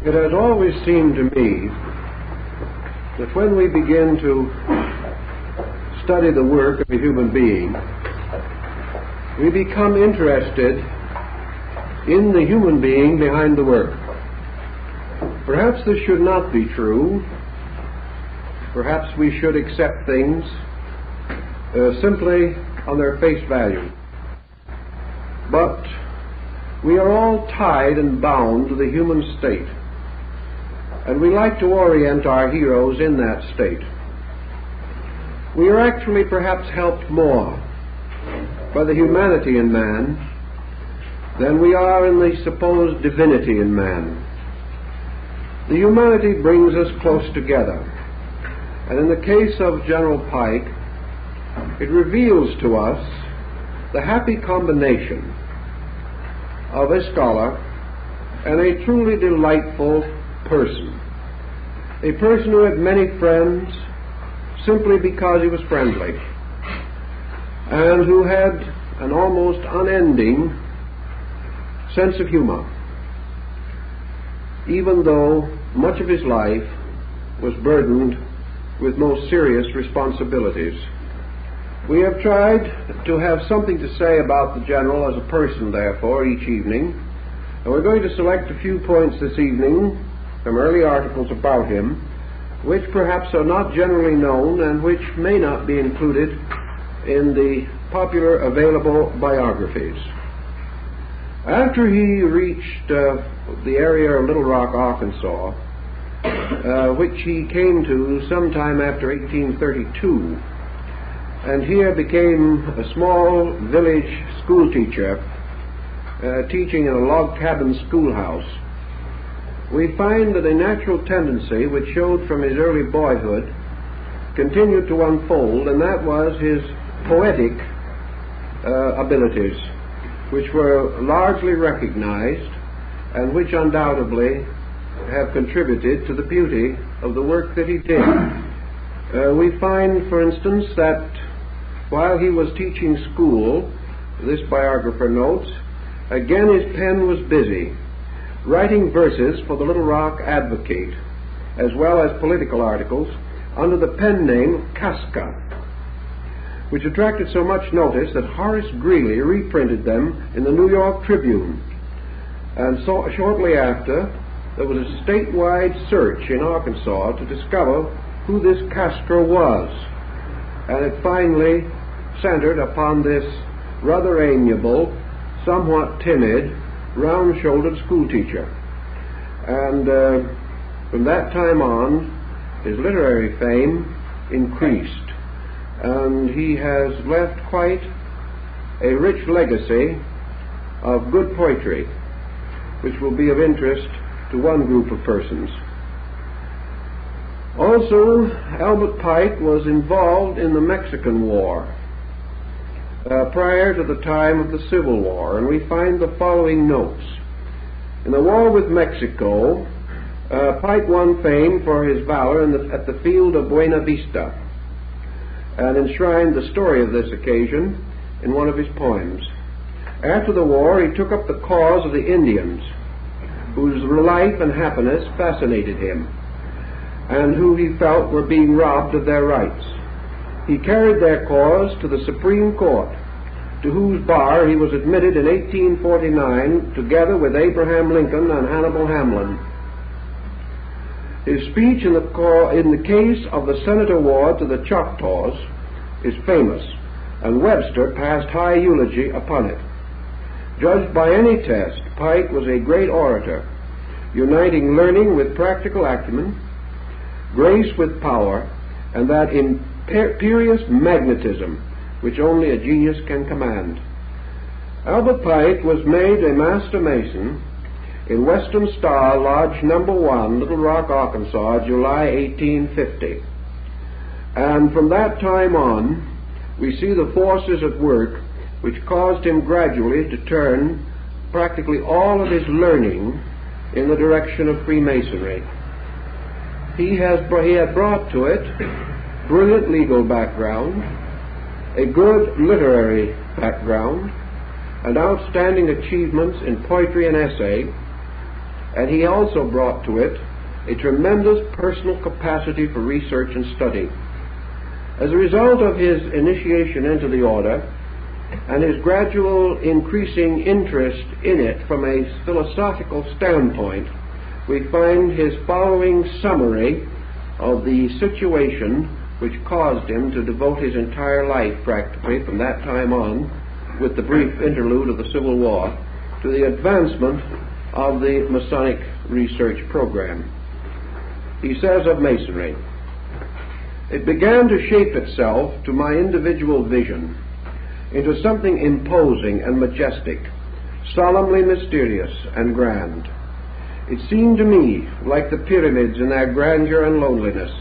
It has always seemed to me that when we begin to study the work of a human being, we become interested in the human being behind the work. Perhaps this should not be true. Perhaps we should accept things simply on their face value. But we are all tied and bound to the human state, and we like to orient our heroes in that state. We are actually perhaps helped more by the humanity in man than we are in the supposed divinity in man. The humanity brings us close together, and in the case of General Pike, it reveals to us the happy combination of a scholar and a truly delightful person. A person who had many friends simply because he was friendly, and who had an almost unending sense of humor, even though much of his life was burdened with most serious responsibilities. We have tried to have something to say about the General as a person, therefore, each evening, and we're going to select a few points this evening from early articles about him, which perhaps are not generally known and which may not be included in the popular available biographies. After he reached the area of Little Rock, Arkansas, which he came to sometime after 1832, and here became a small village school teacher, teaching in a log cabin schoolhouse, we find that a natural tendency which showed from his early boyhood continued to unfold, and that was his poetic abilities, which were largely recognized and which undoubtedly have contributed to the beauty of the work that he did. We find, for instance, that while he was teaching school, this biographer notes, again his pen was busy, writing verses for the Little Rock Advocate, as well as political articles, under the pen name Casca, which attracted so much notice that Horace Greeley reprinted them in the New York Tribune. And so shortly after, there was a statewide search in Arkansas to discover who this Casca was, and it finally centered upon this rather amiable, somewhat timid, round-shouldered schoolteacher. And from that time on, his literary fame increased, and he has left quite a rich legacy of good poetry, which will be of interest to one group of persons. Also, Albert Pike was involved in the Mexican War prior to the time of the Civil War, and we find the following notes. In the war with Mexico, Pike won fame for his valor at the field of Buena Vista, and enshrined the story of this occasion in one of his poems. After the war, he took up the cause of the Indians, whose life and happiness fascinated him, and who he felt were being robbed of their rights. He carried their cause to the Supreme Court, to whose bar he was admitted in 1849, together with Abraham Lincoln and Hannibal Hamlin. His speech in the case of the Senator Ward to the Choctaws is famous, and Webster passed high eulogy upon it. Judged by any test, Pike was a great orator, uniting learning with practical acumen, grace with power, and that imperious magnetism which only a genius can command. Albert Pike was made a master mason in Western Star Lodge No. 1, Little Rock, Arkansas, July 1850. And from that time on, we see the forces at work which caused him gradually to turn practically all of his learning in the direction of Freemasonry. He had brought to it brilliant legal background, a good literary background, and outstanding achievements in poetry and essay, and he also brought to it a tremendous personal capacity for research and study. As a result of his initiation into the order and his gradual increasing interest in it from a philosophical standpoint, we find his following summary of the situation which caused him to devote his entire life, practically from that time on, with the brief interlude of the Civil War, to the advancement of the Masonic research program. He says of Masonry, "It began to shape itself to my individual vision into something imposing and majestic, solemnly mysterious and grand. It seemed to me like the pyramids in their grandeur and loneliness,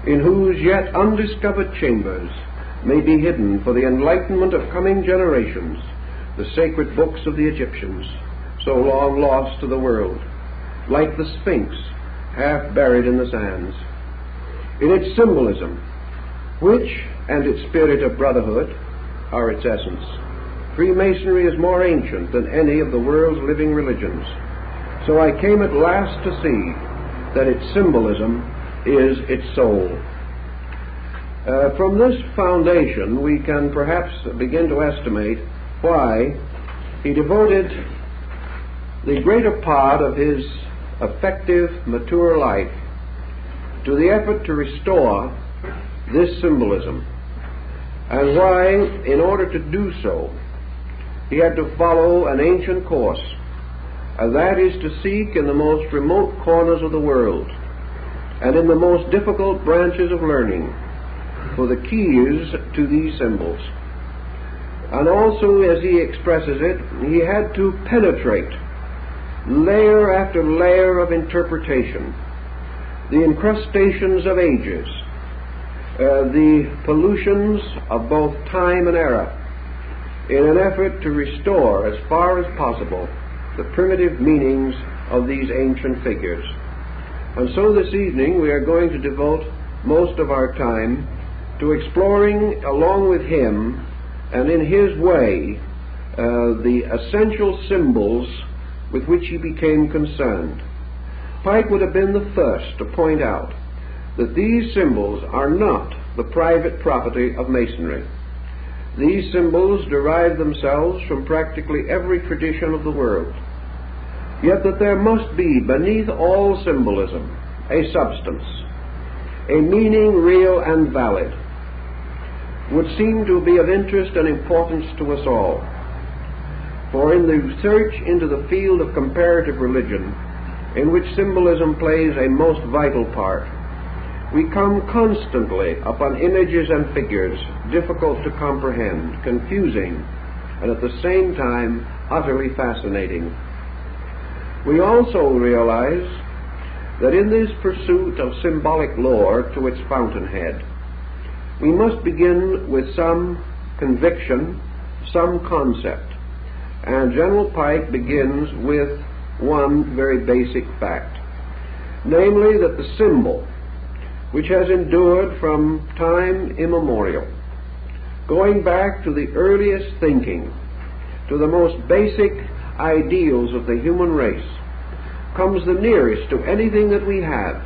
in whose yet undiscovered chambers may be hidden for the enlightenment of coming generations the sacred books of the Egyptians, so long lost to the world, like the Sphinx half buried in the sands. In its symbolism, which and its spirit of brotherhood are its essence, Freemasonry is more ancient than any of the world's living religions. So I came at last to see that its symbolism is its soul." From this foundation, we can perhaps begin to estimate why he devoted the greater part of his effective, mature life to the effort to restore this symbolism, and why, in order to do so, he had to follow an ancient course, and that is to seek in the most remote corners of the world and in the most difficult branches of learning for the keys to these symbols. And also, as he expresses it, he had to penetrate layer after layer of interpretation, the incrustations of ages, the pollutions of both time and era, in an effort to restore as far as possible the primitive meanings of these ancient figures. And so this evening we are going to devote most of our time to exploring along with him and in his way the essential symbols with which he became concerned. Pike would have been the first to point out that these symbols are not the private property of Masonry. These symbols derive themselves from practically every tradition of the world, yet that there must be beneath all symbolism a substance, a meaning real and valid, would seem to be of interest and importance to us all. For in the research into the field of comparative religion, in which symbolism plays a most vital part, we come constantly upon images and figures difficult to comprehend, confusing, and at the same time utterly fascinating. We also realize that in this pursuit of symbolic lore to its fountainhead, we must begin with some conviction, some concept. And General Pike begins with one very basic fact, namely that the symbol, which has endured from time immemorial, going back to the earliest thinking, to the most basic ideals of the human race, comes the nearest to anything that we have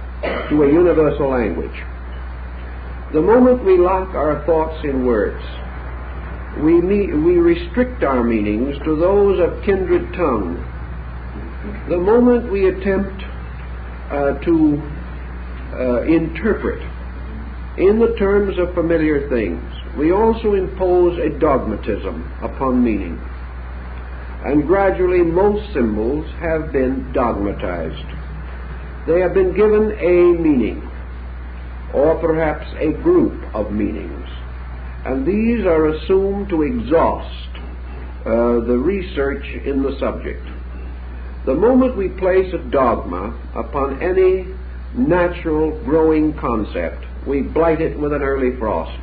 to a universal language. The moment we lock our thoughts in words, we restrict our meanings to those of kindred tongue. The moment we attempt to interpret in the terms of familiar things, we also impose a dogmatism upon meaning. And gradually most symbols have been dogmatized. They have been given a meaning, or perhaps a group of meanings, and these are assumed to exhaust the research in the subject. The moment we place a dogma upon any natural growing concept, we blight it with an early frost.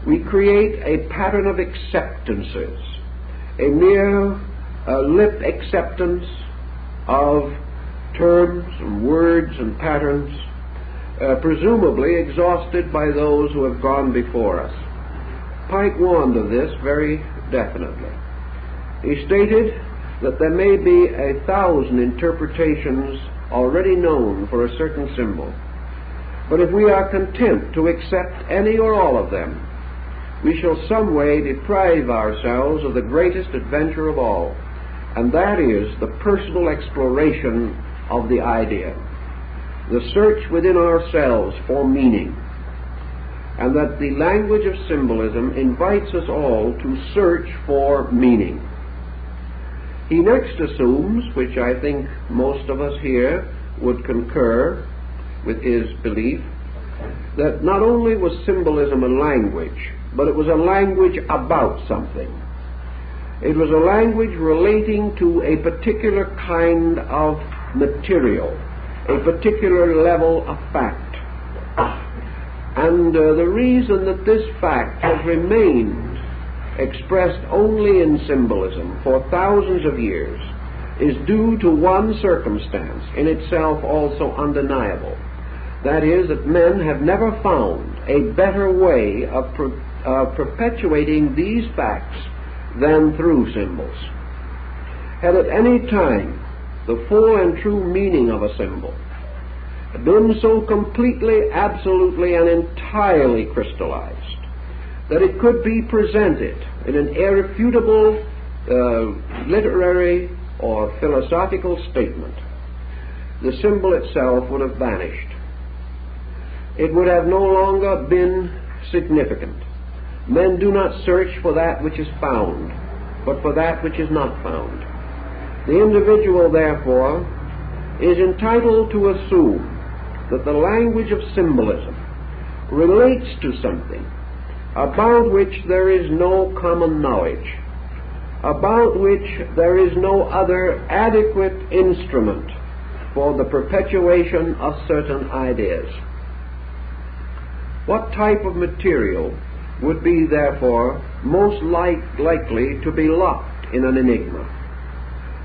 We create a pattern of acceptances, a mere lip acceptance of terms and words and patterns, presumably exhausted by those who have gone before us. Pike warned of this very definitely. He stated that there may be 1,000 interpretations already known for a certain symbol. But if we are content to accept any or all of them, we shall some way deprive ourselves of the greatest adventure of all, and that is the personal exploration of the idea, the search within ourselves for meaning, and that the language of symbolism invites us all to search for meaning. He next assumes, which I think most of us here would concur with his belief, that not only was symbolism a language, but it was a language about something. It was a language relating to a particular kind of material, a particular level of fact. And the reason that this fact has remained expressed only in symbolism for thousands of years is due to one circumstance, in itself also undeniable. That is, that men have never found a better way of perpetuating these facts than through symbols. Had at any time the full and true meaning of a symbol been so completely, absolutely, and entirely crystallized that it could be presented in an irrefutable literary or philosophical statement, the symbol itself would have vanished. It would have no longer been significant. Men do not search for that which is found, but for that which is not found. The individual, therefore, is entitled to assume that the language of symbolism relates to something about which there is no common knowledge, about which there is no other adequate instrument for the perpetuation of certain ideas. What type of material would be, therefore, most likely to be locked in an enigma,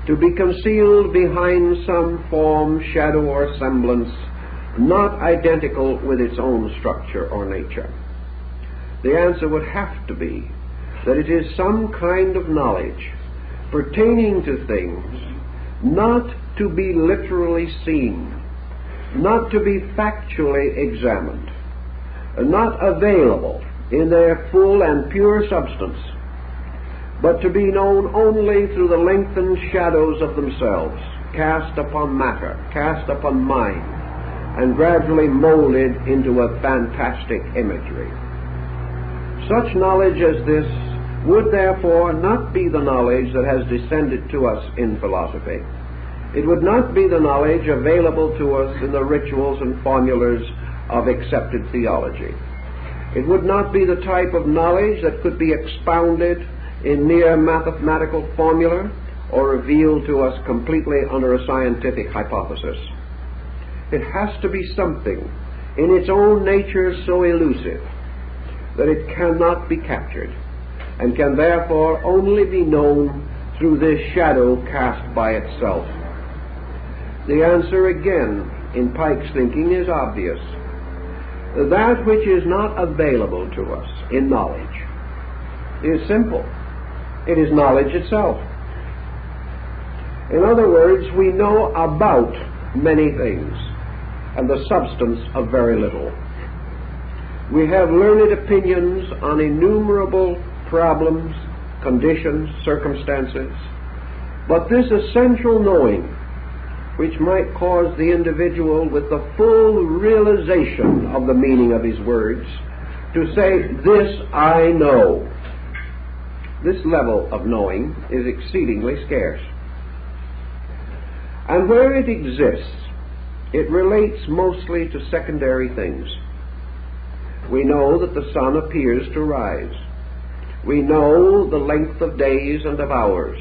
to be concealed behind some form, shadow, or semblance not identical with its own structure or nature? The answer would have to be that it is some kind of knowledge pertaining to things not to be literally seen, not to be factually examined, not available in their full and pure substance, but to be known only through the lengthened shadows of themselves, cast upon matter, cast upon mind, and gradually molded into a fantastic imagery. Such knowledge as this would therefore not be the knowledge that has descended to us in philosophy. It would not be the knowledge available to us in the rituals and formulas of accepted theology. It would not be the type of knowledge that could be expounded in mere mathematical formula or revealed to us completely under a scientific hypothesis. It has to be something in its own nature so elusive that it cannot be captured, and can therefore only be known through this shadow cast by itself. The answer again, in Pike's thinking, is obvious. That which is not available to us in knowledge is simple. It is knowledge itself. In other words, we know about many things and the substance of very little. We have learned opinions on innumerable problems, conditions, circumstances, but this essential knowing, which might cause the individual with the full realization of the meaning of his words to say, "This I know," this level of knowing is exceedingly scarce. And where it exists, it relates mostly to secondary things. We know that the sun appears to rise. We know the length of days and of hours.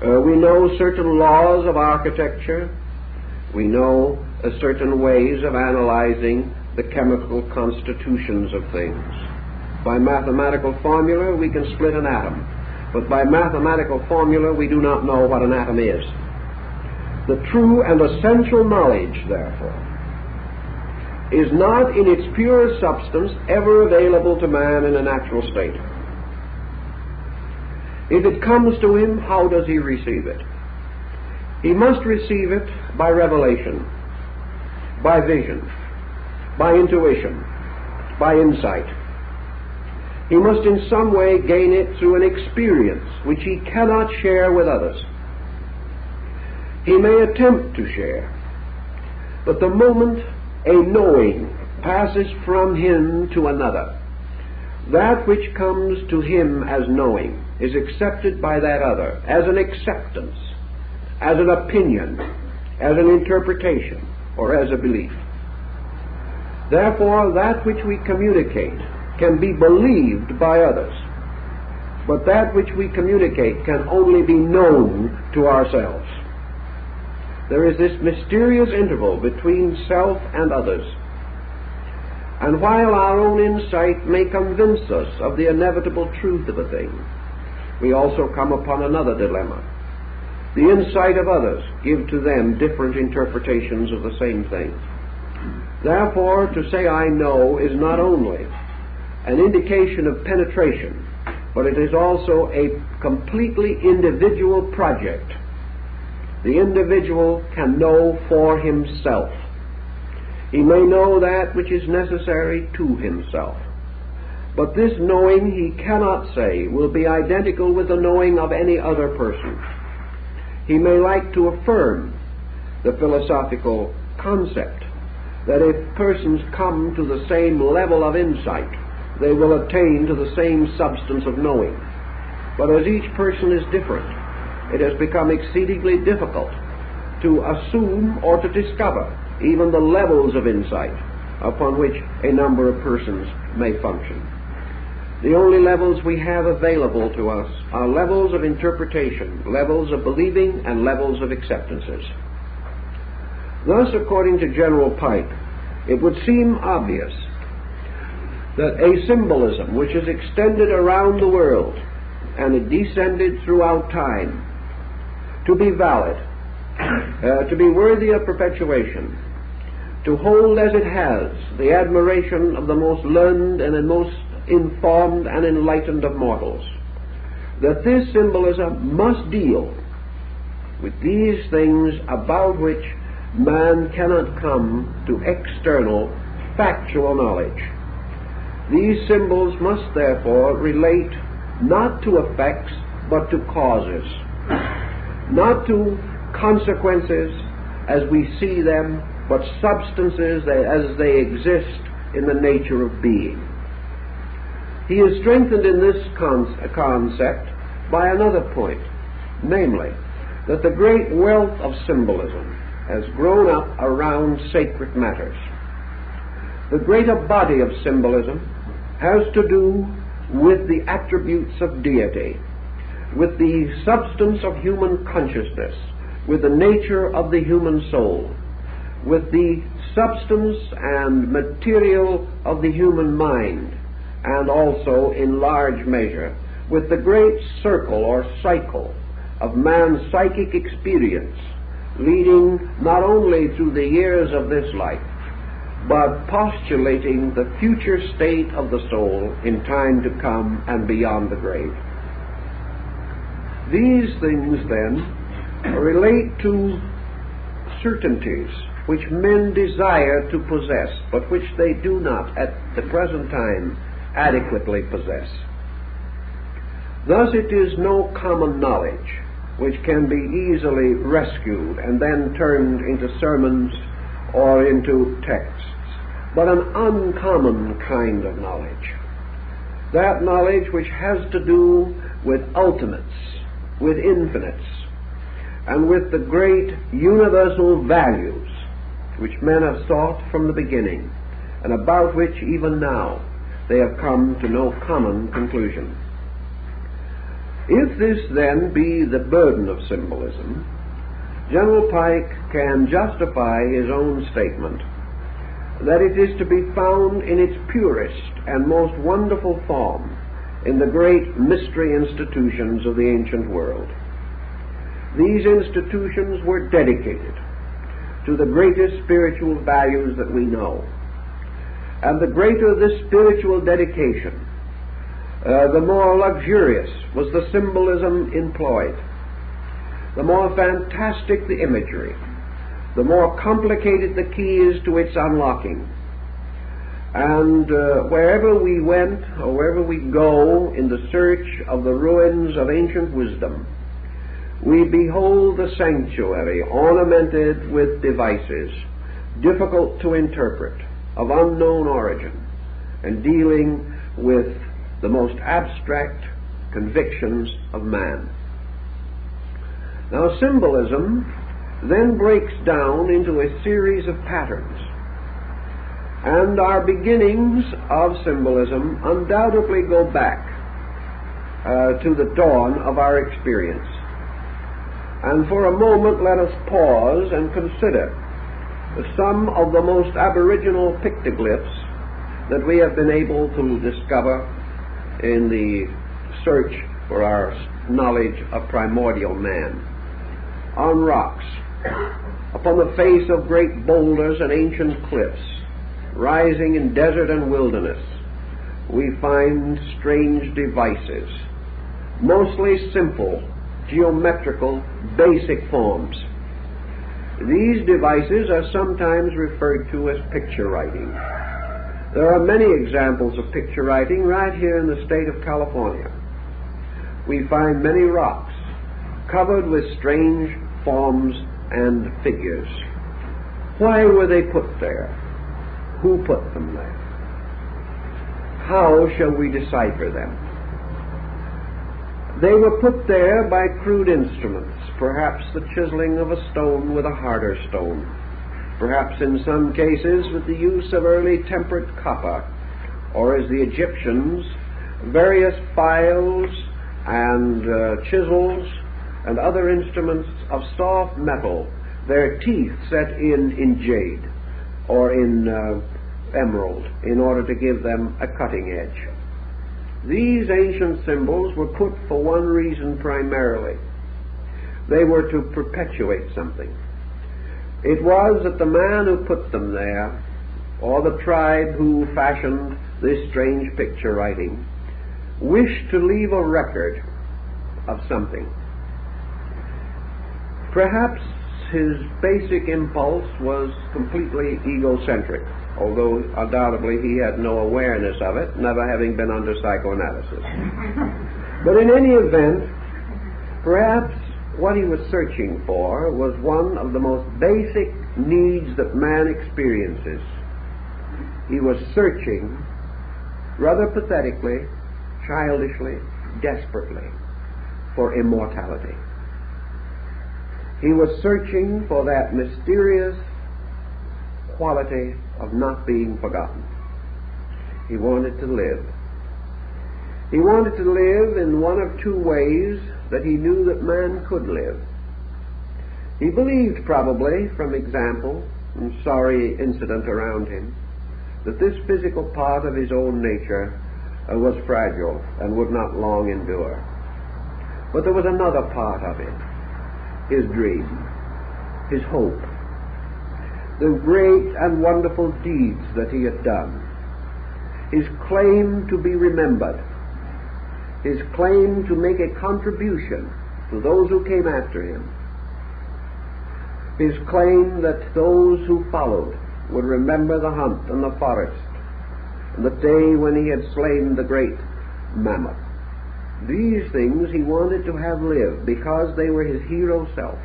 We know certain laws of architecture. We know certain ways of analyzing the chemical constitutions of things. By mathematical formula we can split an atom, but by mathematical formula we do not know what an atom is. The true and essential knowledge, therefore, is not in its pure substance ever available to man in a natural state. If it comes to him, how does he receive it? He must receive it by revelation, by vision, by intuition, by insight. He must in some way gain it through an experience which he cannot share with others. He may attempt to share, but the moment a knowing passes from him to another, that which comes to him as knowing is accepted by that other as an acceptance, as an opinion, as an interpretation, or as a belief. Therefore, that which we communicate can be believed by others, but that which we communicate can only be known to ourselves. There is this mysterious interval between self and others. And while our own insight may convince us of the inevitable truth of a thing, we also come upon another dilemma. The insight of others give to them different interpretations of the same thing. Therefore, to say I know is not only an indication of penetration, but it is also a completely individual project. The individual can know for himself. He may know that which is necessary to himself. But this knowing, he cannot say, will be identical with the knowing of any other person. He may like to affirm the philosophical concept that if persons come to the same level of insight, they will attain to the same substance of knowing. But as each person is different, it has become exceedingly difficult to assume or to discover even the levels of insight upon which a number of persons may function. The only levels we have available to us are levels of interpretation, levels of believing, and levels of acceptances. Thus, according to General Pike, it would seem obvious that a symbolism which is extended around the world and it descended throughout time to be valid, to be worthy of perpetuation, to hold as it has the admiration of the most learned and the most informed and enlightened of mortals, that this symbolism must deal with these things about which man cannot come to external factual knowledge. These symbols must therefore relate not to effects but to causes, not to consequences as we see them, but substances as they exist in the nature of being. He is strengthened in this concept by another point, namely, that the great wealth of symbolism has grown up around sacred matters. The greater body of symbolism has to do with the attributes of deity, with the substance of human consciousness, with the nature of the human soul, with the substance and material of the human mind, and also, in large measure, with the great circle or cycle of man's psychic experience, leading not only through the years of this life, but postulating the future state of the soul in time to come and beyond the grave. These things, then, relate to certainties which men desire to possess, but which they do not at the present time adequately possess. Thus it is no common knowledge which can be easily rescued and then turned into sermons or into texts, but an uncommon kind of knowledge. That knowledge which has to do with ultimates, with infinites, and with the great universal values which men have sought from the beginning, and about which even now they have come to no common conclusion. If this then be the burden of symbolism, General Pike can justify his own statement that it is to be found in its purest and most wonderful form in the great mystery institutions of the ancient world. These institutions were dedicated to the greatest spiritual values that we know. And the greater this spiritual dedication, the more luxurious was the symbolism employed, the more fantastic the imagery, the more complicated the keys to its unlocking. And wherever we went, or wherever we go in the search of the ruins of ancient wisdom, we behold the sanctuary ornamented with devices difficult to interpret, of unknown origin, and dealing with the most abstract convictions of man. Now, symbolism then breaks down into a series of patterns, and our beginnings of symbolism undoubtedly go back to the dawn of our experience. And for a moment, let us pause and consider some of the most aboriginal pictoglyphs that we have been able to discover in the search for our knowledge of primordial man. On rocks, upon the face of great boulders and ancient cliffs, rising in desert and wilderness, we find strange devices, mostly simple, geometrical, basic forms. These devices are sometimes referred to as picture writing. There are many examples of picture writing right here in the state of California. We find many rocks covered with strange forms and figures. Why were they put there? Who put them there? How shall we decipher them? They were put there by crude instruments, perhaps the chiseling of a stone with a harder stone, perhaps in some cases with the use of early tempered copper, or as the Egyptians, various files and chisels and other instruments of soft metal, their teeth set in jade or in emerald in order to give them a cutting edge. These ancient symbols were put for one reason primarily. They were to perpetuate something. It was that the man who put them there, or the tribe who fashioned this strange picture writing, wished to leave a record of something. Perhaps his basic impulse was completely egocentric, although undoubtedly he had no awareness of it, never having been under psychoanalysis. But in any event, perhaps what he was searching for was one of the most basic needs that man experiences. He was searching, rather pathetically, childishly, desperately, for immortality. He was searching for that mysterious quality of not being forgotten. He wanted to live. He wanted to live in one of two ways that he knew that man could live. He believed, probably from example and sorry incident around him, that this physical part of his own nature was fragile and would not long endure. But there was another part of it, his dream, his hope, the great and wonderful deeds that he had done, his claim to be remembered, his claim to make a contribution to those who came after him, his claim that those who followed would remember the hunt and the forest and the day when he had slain the great mammoth. These things he wanted to have live because they were his hero self.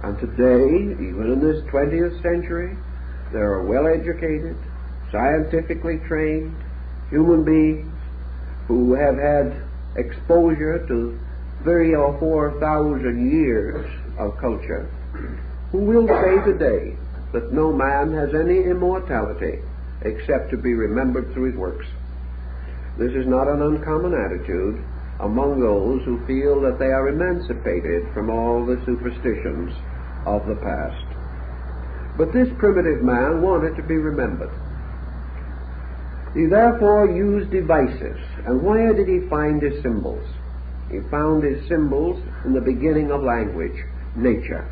And today, even in this 20th century, there are well-educated, scientifically trained human beings who have had exposure to 3,000 or 4,000 years of culture, who will say today that no man has any immortality except to be remembered through his works. This is not an uncommon attitude among those who feel that they are emancipated from all the superstitions of the past. But this primitive man wanted to be remembered. He therefore used devices. And where did he find his symbols? He found his symbols in the beginning of language, nature.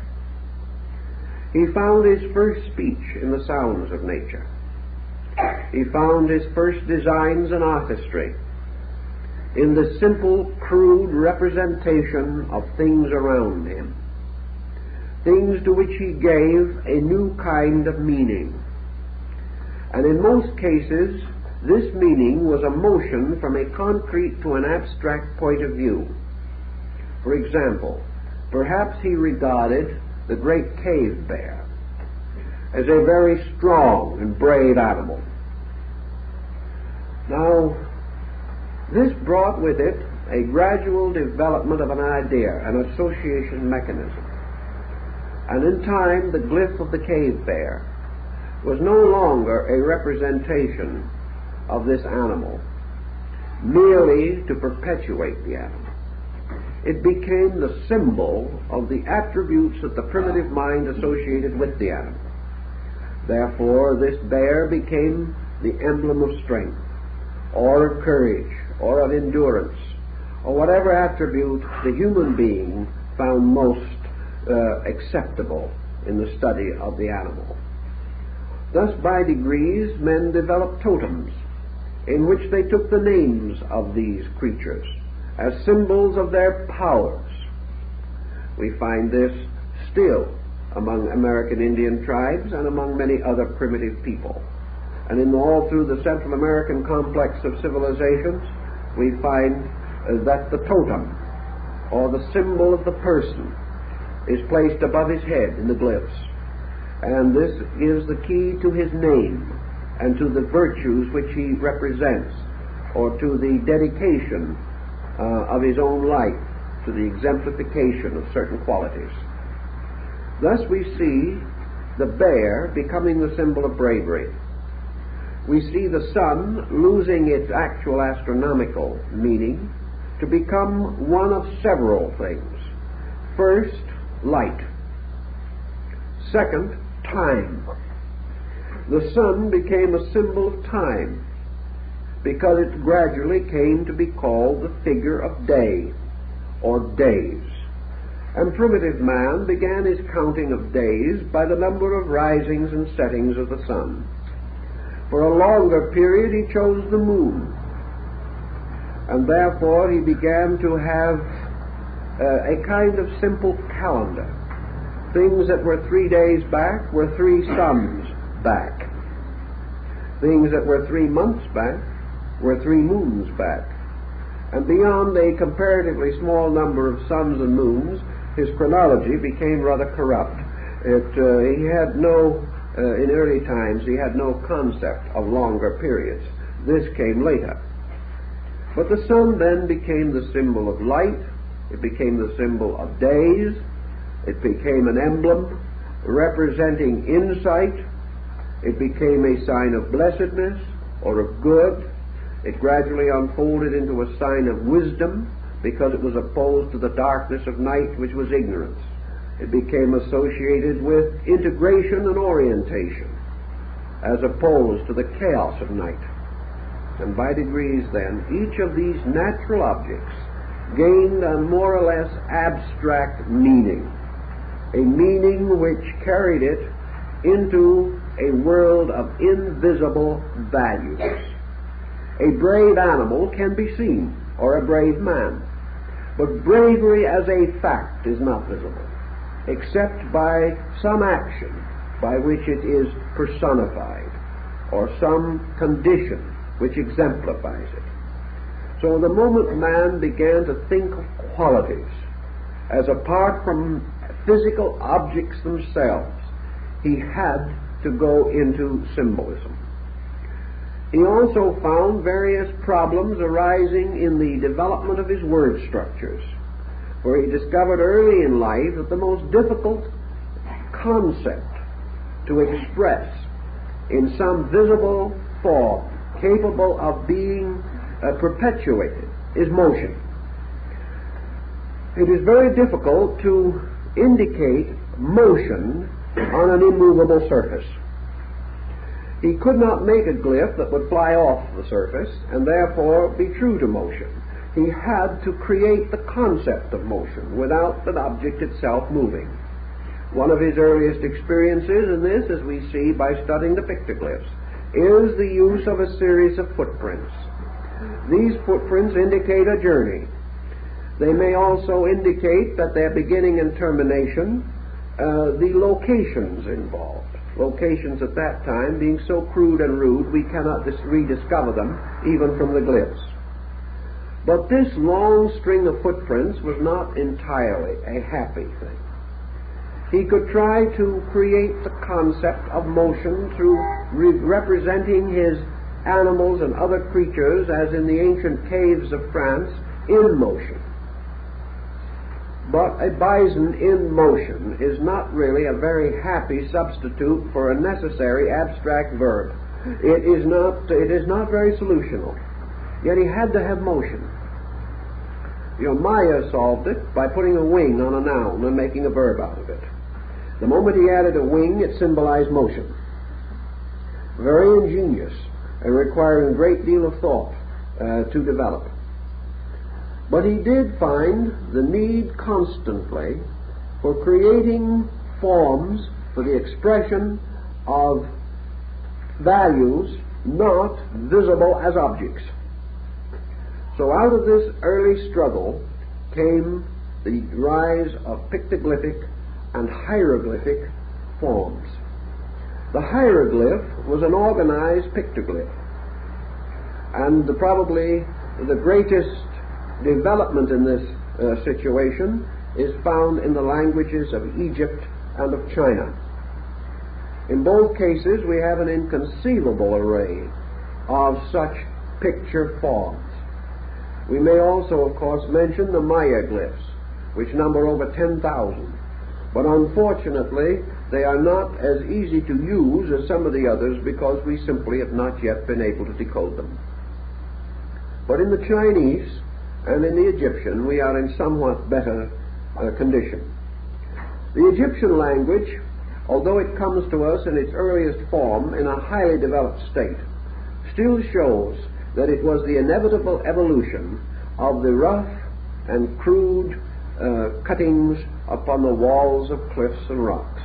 He found his first speech in the sounds of nature. He found his first designs and artistry in the simple, crude representation of things around him, things to which he gave a new kind of meaning. And in most cases, this meaning was a motion from a concrete to an abstract point of view. For example, perhaps he regarded the great cave bear as a very strong and brave animal. Now, this brought with it a gradual development of an idea, an association mechanism. And in time, the glyph of the cave bear was no longer a representation of this animal, merely to perpetuate the animal. It became the symbol of the attributes that the primitive mind associated with the animal. Therefore, this bear became the emblem of strength, or of courage, or of endurance, or whatever attribute the human being found most acceptable in the study of the animal. Thus, by degrees, men developed totems in which they took the names of these creatures as symbols of their powers. We find this still among American Indian tribes and among many other primitive people. And all through the Central American complex of civilizations, we find that the totem, or the symbol of the person, is placed above his head in the glyphs. And this gives the key to his name and to the virtues which he represents, or to the dedication of his own life, to the exemplification of certain qualities. Thus we see the bear becoming the symbol of bravery. We see the sun losing its actual astronomical meaning to become one of several things. First, light. Second, time. The sun became a symbol of time because it gradually came to be called the figure of day, or days. And primitive man began his counting of days by the number of risings and settings of the sun. For a longer period he chose the moon, and therefore he began to have a kind of simple calendar. Things that were 3 days back were 3 suns back. Things that were 3 months back were 3 moons back. And beyond a comparatively small number of suns and moons, his chronology became rather corrupt. He had no, in early times, he had no concept of longer periods. This came later. But the sun then became the symbol of light. It became the symbol of days. It became an emblem representing insight. It became a sign of blessedness or of good. It gradually unfolded into a sign of wisdom because it was opposed to the darkness of night, which was ignorance. It became associated with integration and orientation as opposed to the chaos of night. And by degrees then, each of these natural objects gained a more or less abstract meaning, a meaning which carried it into a world of invisible values. A brave animal can be seen, or a brave man, but bravery as a fact is not visible, except by some action by which it is personified, or some condition which exemplifies it. So the moment man began to think of qualities as apart from physical objects themselves, he had to go into symbolism. He also found various problems arising in the development of his word structures, where he discovered early in life that the most difficult concept to express in some visible form capable of being perpetuated is motion. It is very difficult to indicate motion on an immovable surface. He could not make a glyph that would fly off the surface and therefore be true to motion. He had to create the concept of motion without the object itself moving. One of his earliest experiences in this, as we see by studying the pictoglyphs, is the use of a series of footprints. These footprints indicate a journey. They may also indicate that their beginning and termination, the locations involved. Locations at that time being so crude and rude we cannot rediscover them even from the glyphs. But this long string of footprints was not entirely a happy thing. He could try to create the concept of motion through representing his animals and other creatures, as in the ancient caves of France, in motion. But a bison in motion is not really a very happy substitute for a necessary abstract verb. It is not very solutional. Yet he had to have motion. Maya solved it by putting a wing on a noun and making a verb out of it. The moment he added a wing, it symbolized motion. Very ingenious and requiring a great deal of thought to develop. But he did find the need constantly for creating forms for the expression of values not visible as objects. So out of this early struggle came the rise of pictoglyphic and hieroglyphic forms. The hieroglyph was an organized pictoglyph, and probably the greatest development in this situation is found in the languages of Egypt and of China. In both cases we have an inconceivable array of such picture forms. We may also, of course, mention the Maya glyphs, which number over 10,000. But unfortunately, they are not as easy to use as some of the others because we simply have not yet been able to decode them. But in the Chinese and in the Egyptian, we are in somewhat better condition. The Egyptian language, although it comes to us in its earliest form in a highly developed state, still shows that it was the inevitable evolution of the rough and crude cuttings upon the walls of cliffs and rocks.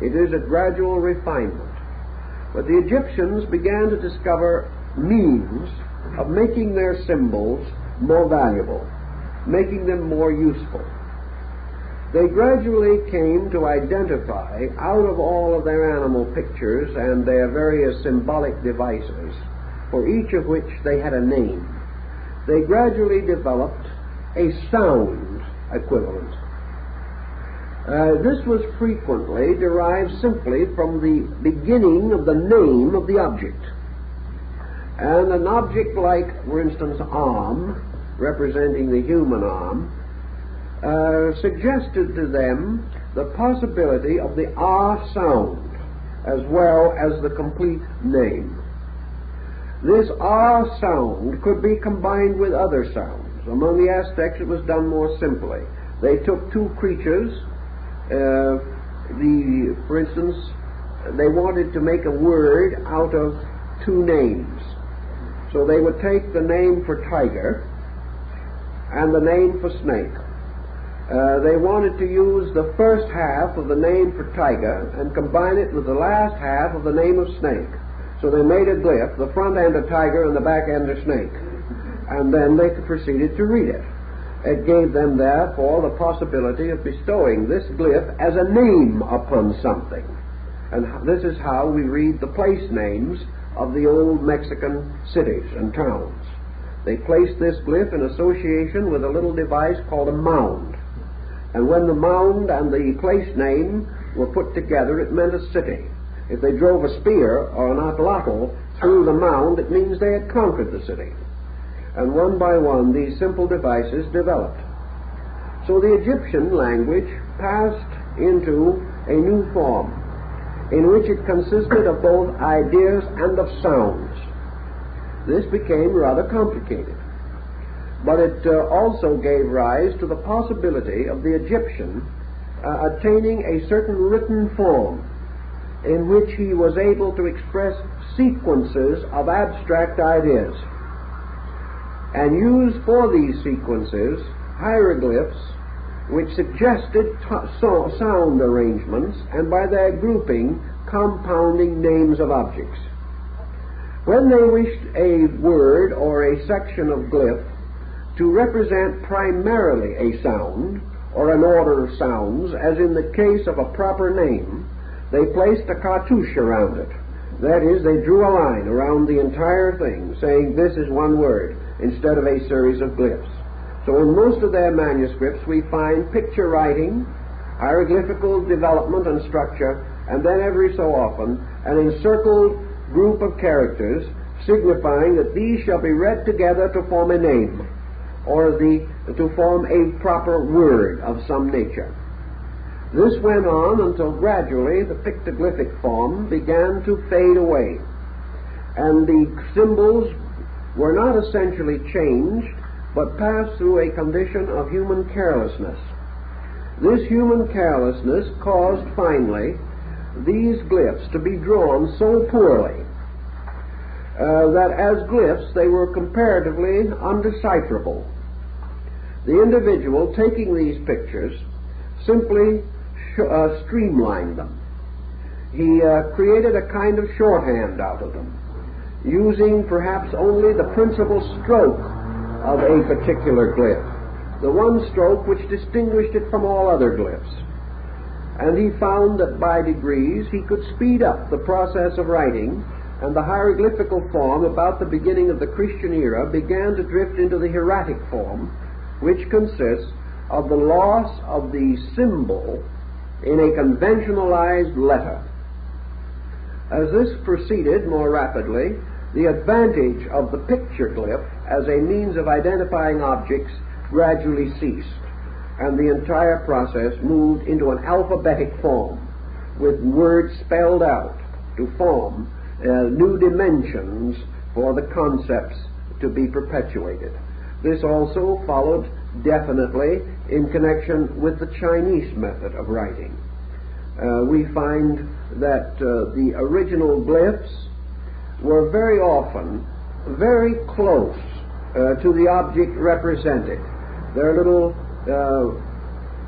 It is a gradual refinement. But the Egyptians began to discover means of making their symbols more valuable, making them more useful. They gradually came to identify, out of all of their animal pictures and their various symbolic devices, for each of which they had a name, they gradually developed a sound equivalent. This was frequently derived simply from the beginning of the name of the object. And an object like, for instance, arm, representing the human arm, suggested to them the possibility of the R sound as well as the complete name. This R sound could be combined with other sounds. Among the Aztecs it was done more simply. They took two creatures, for instance, they wanted to make a word out of two names. So they would take the name for tiger and the name for snake. They wanted to use the first half of the name for tiger and combine it with the last half of the name of snake. So they made a glyph, the front end a tiger and the back end a snake. And then they proceeded to read it. It gave them, therefore, the possibility of bestowing this glyph as a name upon something. And this is how we read the place names of the old Mexican cities and towns. They placed this glyph in association with a little device called a mound. And when the mound and the place name were put together, it meant a city. If they drove a spear or an atlatl through the mound, it means they had conquered the city. And one by one, these simple devices developed. So the Egyptian language passed into a new form, in which it consisted of both ideas and of sounds. This became rather complicated. But it also gave rise to the possibility of the Egyptian attaining a certain written form in which he was able to express sequences of abstract ideas and use for these sequences hieroglyphs which suggested sound arrangements and by their grouping compounding names of objects. When they wished a word or a section of glyph to represent primarily a sound or an order of sounds, as in the case of a proper name, they placed a cartouche around it. That is, they drew a line around the entire thing, saying this is one word, instead of a series of glyphs. So in most of their manuscripts we find picture writing, hieroglyphical development and structure, and then every so often an encircled group of characters signifying that these shall be read together to form a name, or to form a proper word of some nature. This went on until gradually the pictoglyphic form began to fade away, and the symbols were not essentially changed, but passed through a condition of human carelessness. This human carelessness caused finally these glyphs to be drawn so poorly that as glyphs they were comparatively undecipherable. The individual taking these pictures simply streamlined them. He created a kind of shorthand out of them, using perhaps only the principal stroke of a particular glyph, the one stroke which distinguished it from all other glyphs. And he found that by degrees he could speed up the process of writing, and the hieroglyphical form about the beginning of the Christian era began to drift into the hieratic form, which consists of the loss of the symbol in a conventionalized letter. As this proceeded more rapidly, the advantage of the picture glyph as a means of identifying objects gradually ceased, and the entire process moved into an alphabetic form, with words spelled out to form new dimensions for the concepts to be perpetuated. This also followed definitely in connection with the Chinese method of writing. We find that the original glyphs were very often very close to the object represented. Their little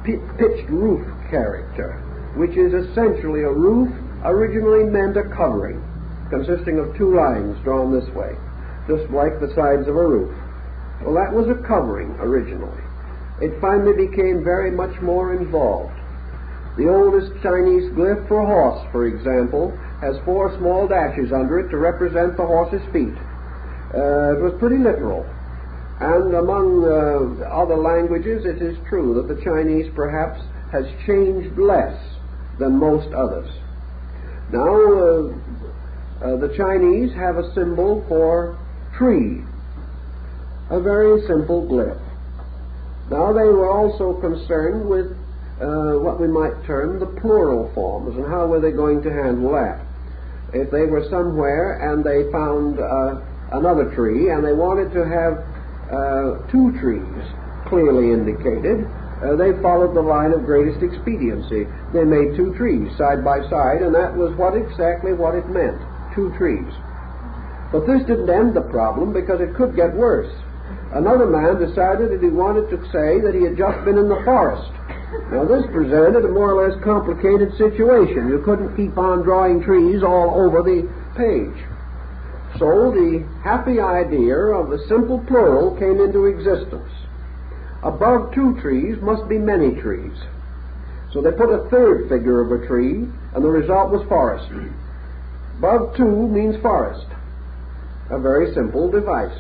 pitched roof character, which is essentially a roof, originally meant a covering, consisting of two lines drawn this way, just like the sides of a roof. Well, that was a covering originally. It finally became very much more involved. The oldest Chinese glyph for a horse, for example, has 4 small dashes under it to represent the horse's feet. It was pretty literal. And among other languages, it is true that the Chinese perhaps has changed less than most others. Now, the Chinese have a symbol for tree, a very simple glyph. Now, they were also concerned with what we might term the plural forms, and how were they going to handle that? If they were somewhere and they found another tree, and they wanted to have 2 trees clearly indicated, they followed the line of greatest expediency. They made 2 trees side by side, and that was exactly what it meant, 2 trees. But this didn't end the problem, because it could get worse. Another man decided that he wanted to say that he had just been in the forest. Now, this presented a more or less complicated situation. You couldn't keep on drawing trees all over the page. So the happy idea of the simple plural came into existence. Above 2 trees must be many trees. So they put a 3rd figure of a tree, and the result was forest. Above 2 means forest. A very simple device.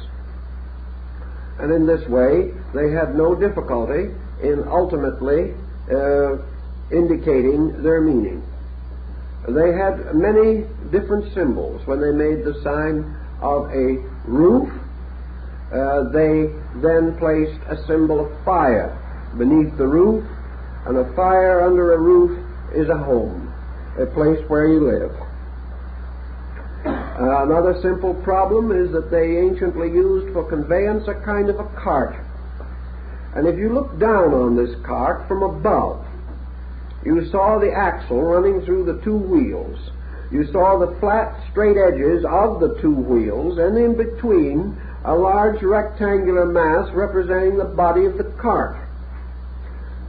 And in this way, they had no difficulty in ultimately indicating their meaning. They had many different symbols. When they made the sign of a roof, they then placed a symbol of fire beneath the roof, and a fire under a roof is a home, a place where you live. Another simple problem is that they anciently used for conveyance a kind of a cart. And if you look down on this cart from above, you saw the axle running through the 2 wheels. You saw the flat, straight edges of the 2 wheels, and in between a large rectangular mass representing the body of the cart.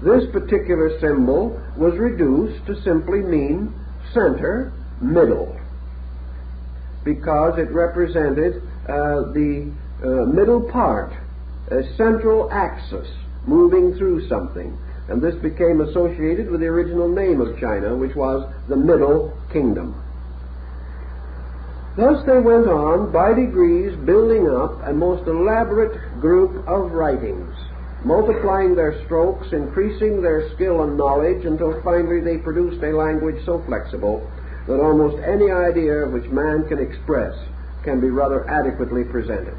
This particular symbol was reduced to simply mean center, middle. because it represented the middle part, a central axis moving through something. And this became associated with the original name of China, which was the Middle Kingdom. Thus they went on, by degrees, building up a most elaborate group of writings, multiplying their strokes, increasing their skill and knowledge, until finally they produced a language so flexible that almost any idea which man can express can be rather adequately presented.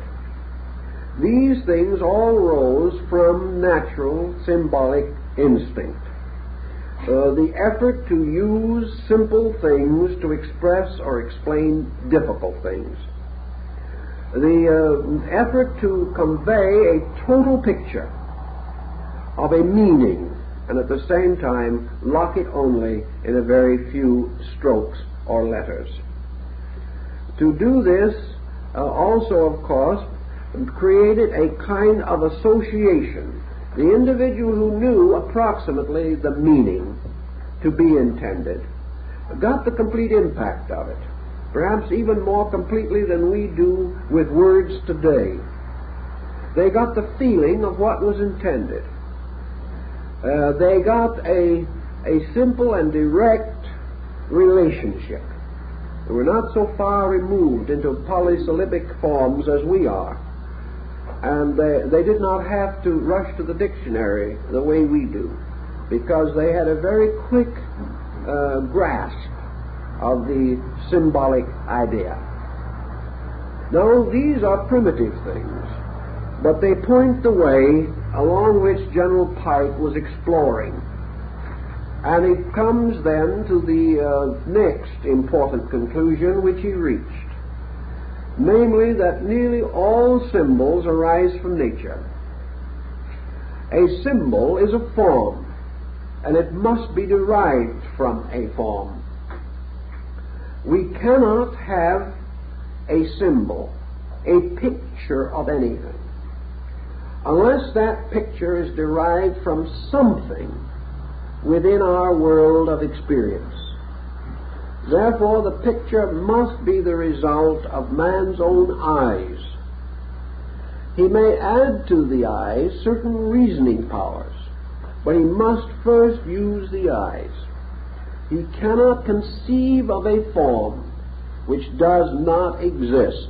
These things all rose from natural symbolic instinct. The effort to use simple things to express or explain difficult things. The effort to convey a total picture of a meaning, and at the same time lock it only in a very few strokes or letters. To do this also, of course, created a kind of association. The individual who knew approximately the meaning to be intended got the complete impact of it, perhaps even more completely than we do with words today. They got the feeling of what was intended. They got a simple and direct relationship. They were not so far removed into polysyllabic forms as we are. And they did not have to rush to the dictionary the way we do, because they had a very quick grasp of the symbolic idea. Now, these are primitive things, but they point the way along which General Pike was exploring. And he comes then to the next important conclusion which he reached, namely that nearly all symbols arise from nature. A symbol is a form, and it must be derived from a form. We cannot have a symbol, a picture of anything, unless that picture is derived from something within our world of experience. Therefore, the picture must be the result of man's own eyes. He may add to the eyes certain reasoning powers, but he must first use the eyes. He cannot conceive of a form which does not exist,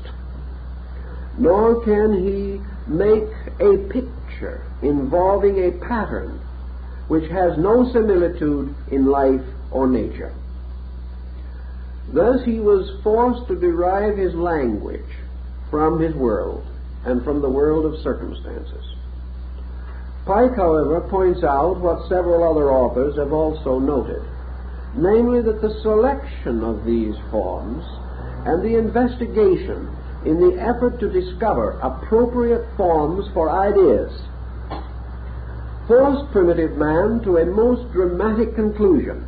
nor can he make a picture involving a pattern which has no similitude in life or nature. Thus he was forced to derive his language from his world and from the world of circumstances. Pike, however, points out what several other authors have also noted, namely that the selection of these forms and the investigation in the effort to discover appropriate forms for ideas forced primitive man to a most dramatic conclusion,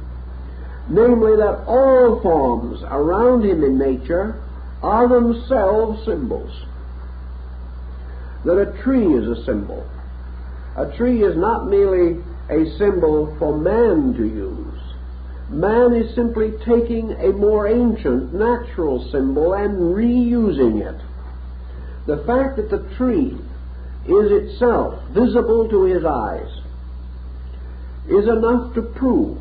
namely that all forms around him in nature are themselves symbols. That a tree is a symbol. A tree is not merely a symbol for man to use. Man is simply taking a more ancient natural symbol and reusing it. The fact that the tree is itself visible to his eyes is enough to prove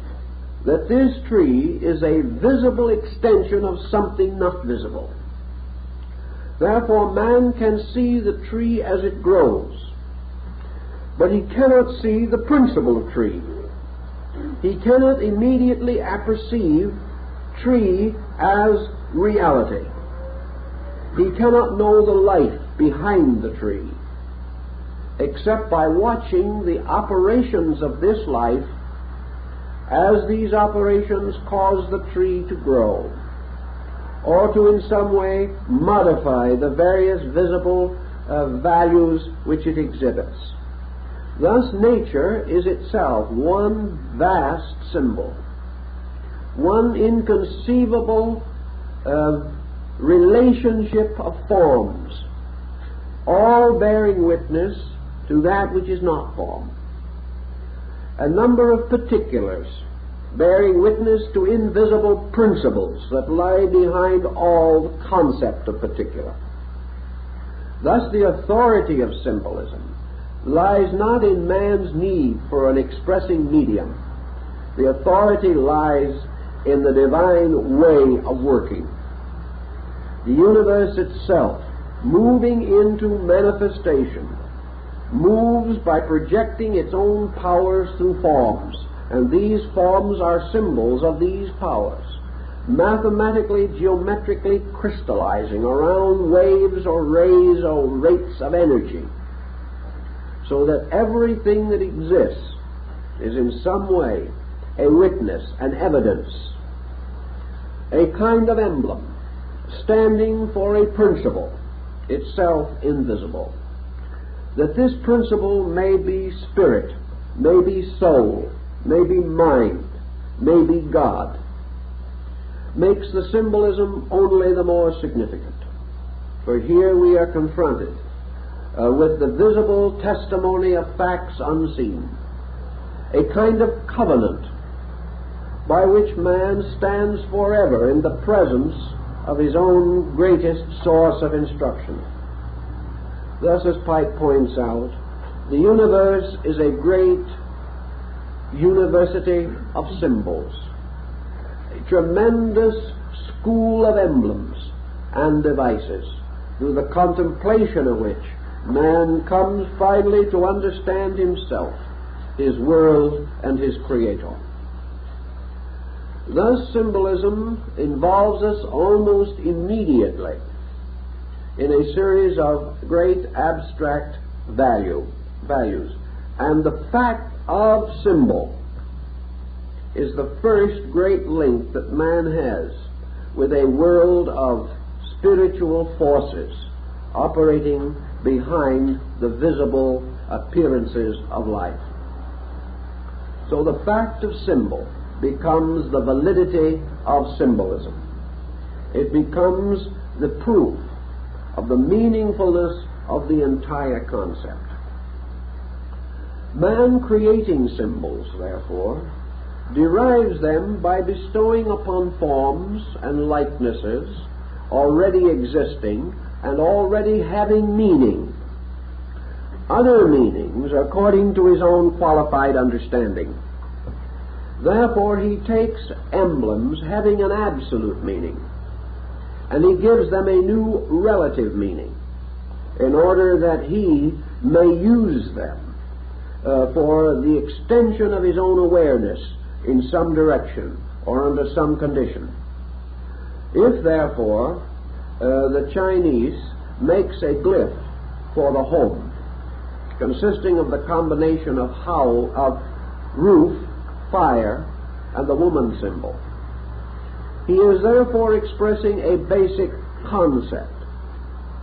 that this tree is a visible extension of something not visible. Therefore, man can see the tree as it grows, but he cannot see the principle of tree. He cannot immediately apperceive tree as reality. He cannot know the life behind the tree, except by watching the operations of this life as these operations cause the tree to grow, or to in some way modify the various visible values which it exhibits. Thus nature is itself one vast symbol, one inconceivable relationship of forms, all bearing witness to that which is not form. A number of particulars bearing witness to invisible principles that lie behind all the concept of particular. Thus the authority of symbolism lies not in man's need for an expressing medium. The authority lies in the divine way of working. The universe itself, moving into manifestation, moves by projecting its own powers through forms, and these forms are symbols of these powers, mathematically, geometrically crystallizing around waves or rays or rates of energy, so that everything that exists is in some way a witness, an evidence, a kind of emblem, standing for a principle, itself invisible. That this principle may be spirit, may be soul, may be mind, may be God, makes the symbolism only the more significant. For here we are confronted with the visible testimony of facts unseen, a kind of covenant by which man stands forever in the presence of his own greatest source of instruction. Thus, as Pike points out, the universe is a great university of symbols, a tremendous school of emblems and devices, through the contemplation of which man comes finally to understand himself, his world, and his Creator. Thus, symbolism involves us almost immediately in a series of great abstract values. And the fact of symbol is the first great link that man has with a world of spiritual forces operating behind the visible appearances of life. So the fact of symbol becomes the validity of symbolism. It becomes the proof of the meaningfulness of the entire concept. Man creating symbols, therefore, derives them by bestowing upon forms and likenesses already existing and already having meaning, other meanings according to his own qualified understanding. Therefore, he takes emblems having an absolute meaning, and he gives them a new relative meaning in order that he may use them for the extension of his own awareness in some direction or under some condition. If, therefore, the Chinese makes a glyph for the home, consisting of the combination of roof, fire, and the woman symbol, he is therefore expressing a basic concept.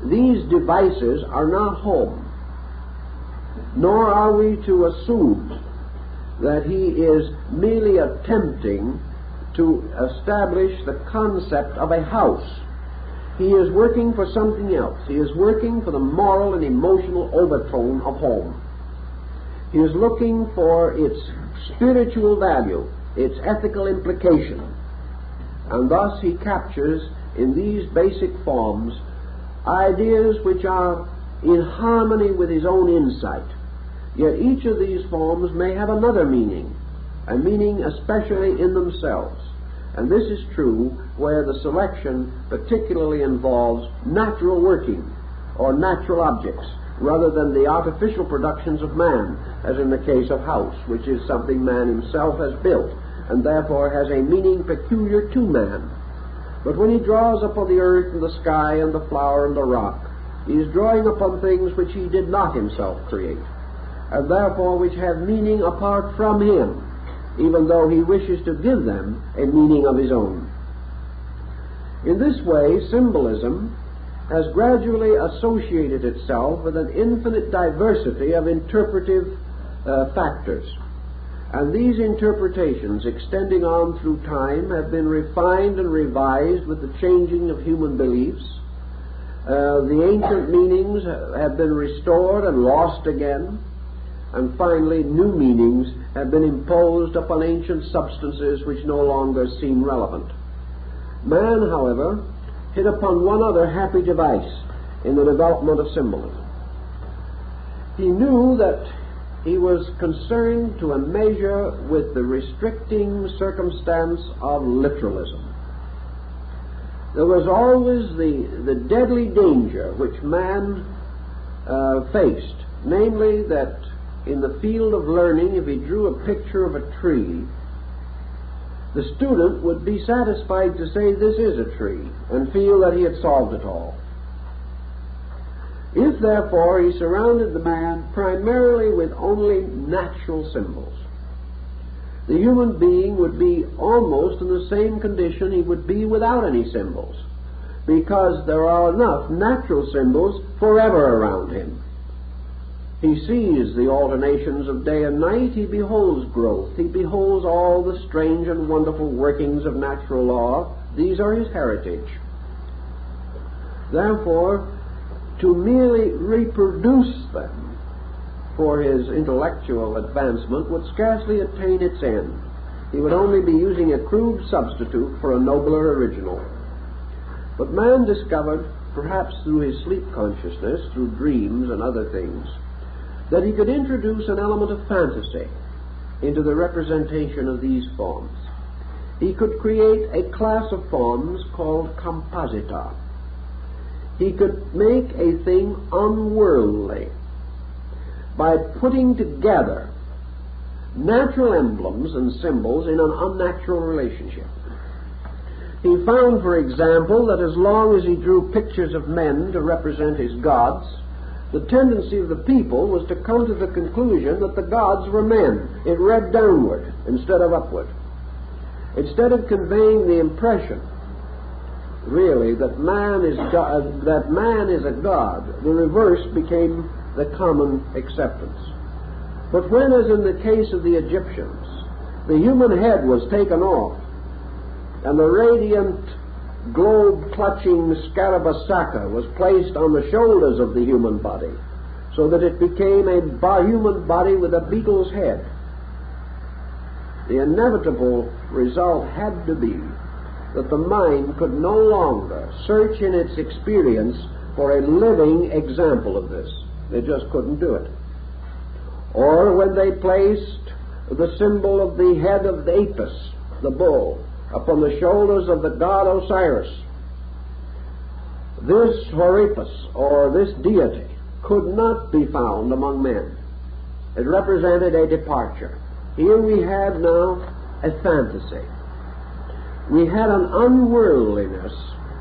These devices are not home, nor are we to assume that he is merely attempting to establish the concept of a house. He is working for something else. He is working for the moral and emotional overtone of home. He is looking for its spiritual value, its ethical implication, and thus he captures in these basic forms ideas which are in harmony with his own insight. Yet each of these forms may have another meaning, a meaning especially in themselves. And this is true where the selection particularly involves natural working or natural objects, rather than the artificial productions of man, as in the case of house, which is something man himself has built, and therefore has a meaning peculiar to man. But when he draws upon the earth and the sky and the flower and the rock, he is drawing upon things which he did not himself create, and therefore which have meaning apart from him, even though he wishes to give them a meaning of his own. In this way, symbolism has gradually associated itself with an infinite diversity of interpretive factors. And these interpretations, extending on through time, have been refined and revised with the changing of human beliefs. The ancient meanings have been restored and lost again. and finally new meanings have been imposed upon ancient substances which no longer seem relevant. Man, however, hit upon one other happy device in the development of symbolism. He knew that he was concerned to a measure with the restricting circumstance of literalism. There was always the deadly danger which man faced, namely that in the field of learning, if he drew a picture of a tree, the student would be satisfied to say this is a tree and feel that he had solved it all. If, therefore, he surrounded the man primarily with only natural symbols, the human being would be almost in the same condition he would be without any symbols, because there are enough natural symbols forever around him. He sees the alternations of day and night, he beholds growth, he beholds all the strange and wonderful workings of natural law. These are his heritage. Therefore, to merely reproduce them for his intellectual advancement would scarcely attain its end. He would only be using a crude substitute for a nobler original. But man discovered, perhaps through his sleep consciousness, through dreams and other things, that he could introduce an element of fantasy into the representation of these forms. He could create a class of forms called composita. He could make a thing unworldly by putting together natural emblems and symbols in an unnatural relationship. He found, for example, that as long as he drew pictures of men to represent his gods, the tendency of the people was to come to the conclusion that the gods were men. It read downward instead of upward. Instead of conveying the impression, really, that man is a god, the reverse became the common acceptance. But when, as in the case of the Egyptians, the human head was taken off, and the radiant globe-clutching scarabasaka was placed on the shoulders of the human body, so that it became a human body with a beetle's head, the inevitable result had to be that the mind could no longer search in its experience for a living example of this. They just couldn't do it. Or when they placed the symbol of the head of the Apis, the bull, upon the shoulders of the god Osiris, this Horipus, or this deity, could not be found among men. It represented a departure. Here we have now a fantasy. We had an unworldliness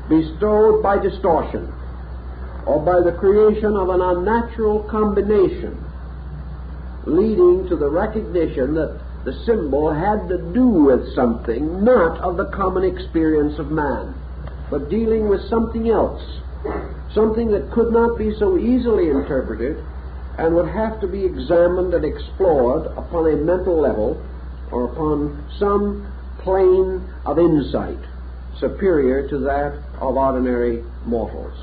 bestowed by distortion, or by the creation of an unnatural combination, leading to the recognition that the symbol had to do with something not of the common experience of man, but dealing with something else, something that could not be so easily interpreted and would have to be examined and explored upon a mental level or upon some plane of insight superior to that of ordinary mortals.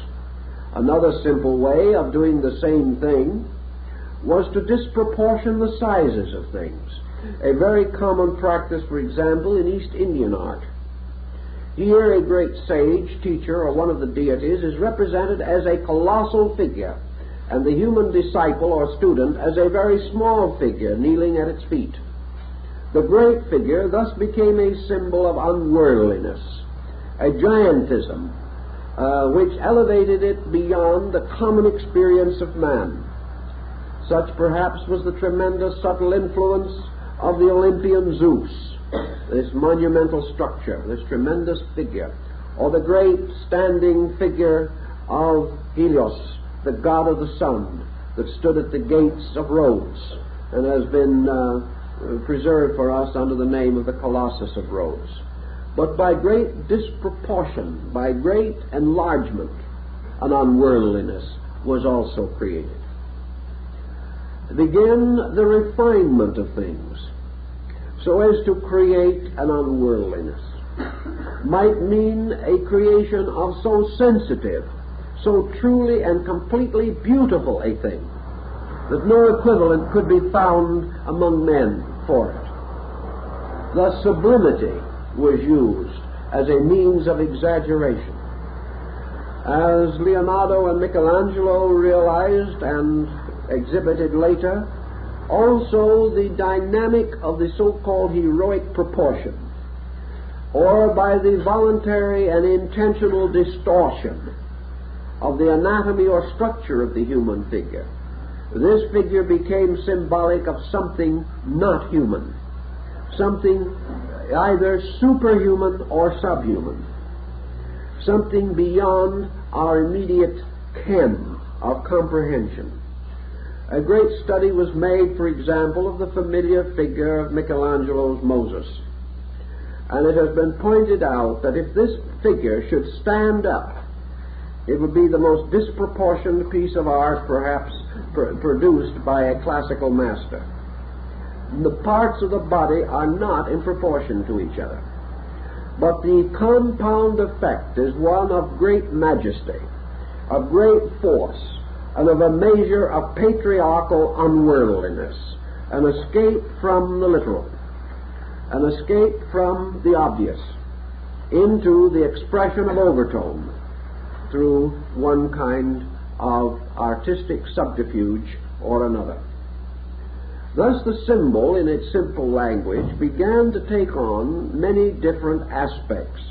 Another simple way of doing the same thing was to disproportion the sizes of things. A very common practice, for example, in East Indian art. Here a great sage, teacher, or one of the deities is represented as a colossal figure, and the human disciple or student as a very small figure kneeling at its feet. The great figure thus became a symbol of unworldliness, a giantism, which elevated it beyond the common experience of man. Such perhaps was the tremendous subtle influence of the Olympian Zeus, this monumental structure, this tremendous figure, or the great standing figure of Helios, the god of the sun, that stood at the gates of Rhodes and has been preserved for us under the name of the Colossus of Rhodes. But by great disproportion, by great enlargement, an unworldliness was also created. Began the refinement of things, so as to create an unworldliness. Might mean a creation of so sensitive, so truly and completely beautiful a thing, that no equivalent could be found among men for it. Thus sublimity was used as a means of exaggeration. As Leonardo and Michelangelo realized and exhibited later, also the dynamic of the so-called heroic proportion, or by the voluntary and intentional distortion of the anatomy or structure of the human figure, this figure became symbolic of something not human, something either superhuman or subhuman, something beyond our immediate ken of comprehension. A great study was made, for example, of the familiar figure of Michelangelo's Moses. And it has been pointed out that if this figure should stand up, it would be the most disproportioned piece of art perhaps produced by a classical master. The parts of the body are not in proportion to each other, but the compound effect is one of great majesty, of great force, and of a measure of patriarchal unworldliness, an escape from the literal, an escape from the obvious, into the expression of overtone through one kind of artistic subterfuge or another. Thus the symbol, in its simple language, began to take on many different aspects.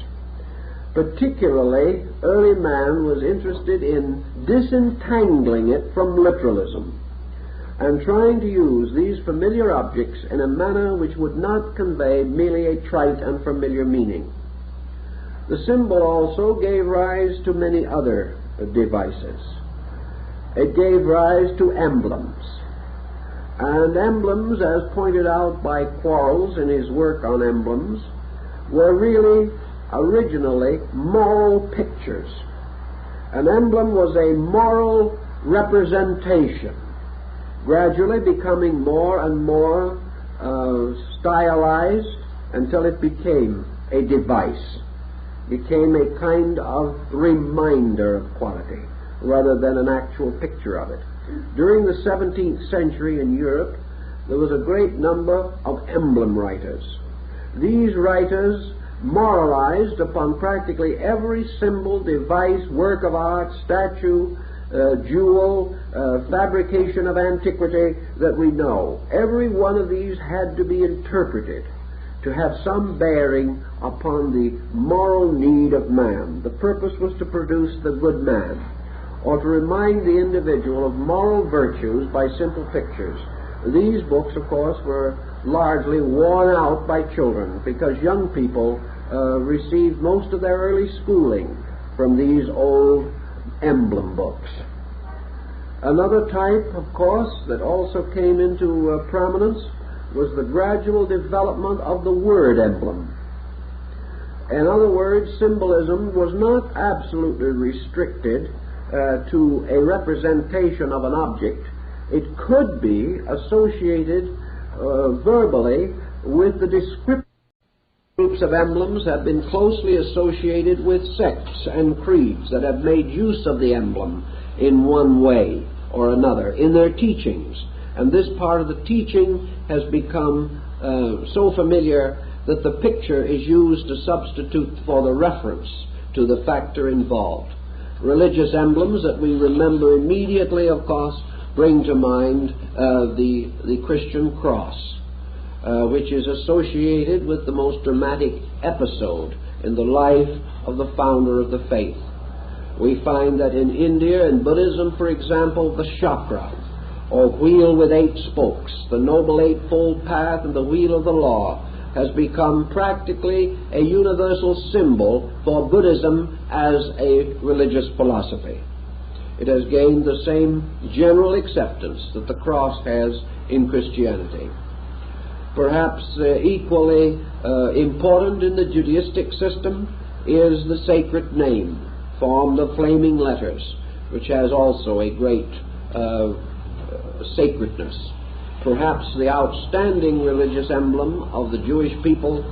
Particularly, early man was interested in disentangling it from literalism and trying to use these familiar objects in a manner which would not convey merely a trite and familiar meaning. The symbol also gave rise to many other devices. It gave rise to emblems. And emblems, as pointed out by Quarles in his work on emblems, were really originally moral pictures. An emblem was a moral representation, gradually becoming more and more stylized until it became a device, became a kind of reminder of quality rather than an actual picture of it. During the 17th century in Europe, there was a great number of emblem writers. These writers moralized upon practically every symbol, device, work of art, statue, jewel, fabrication of antiquity that we know. Every one of these had to be interpreted to have some bearing upon the moral need of man. The purpose was to produce the good man, or to remind the individual of moral virtues by simple pictures. These books, of course, were largely worn out by children, because young people received most of their early schooling from these old emblem books. Another type, of course, that also came into prominence was the gradual development of the word emblem. In other words, symbolism was not absolutely restricted to a representation of an object. It could be associated verbally with the description. Groups of emblems have been closely associated with sects and creeds that have made use of the emblem in one way or another in their teachings. And this part of the teaching has become so familiar that the picture is used to substitute for the reference to the factor involved. Religious emblems that we remember immediately, of course, bring to mind the Christian cross, which is associated with the most dramatic episode in the life of the founder of the faith. We find that in India, in Buddhism, for example, the chakra, or wheel with 8 spokes, the Noble Eightfold Path and the wheel of the law, has become practically a universal symbol for Buddhism as a religious philosophy. It has gained the same general acceptance that the cross has in Christianity. Perhaps equally important in the Judaistic system is the sacred name, formed of flaming letters, which has also a great sacredness. Perhaps the outstanding religious emblem of the Jewish people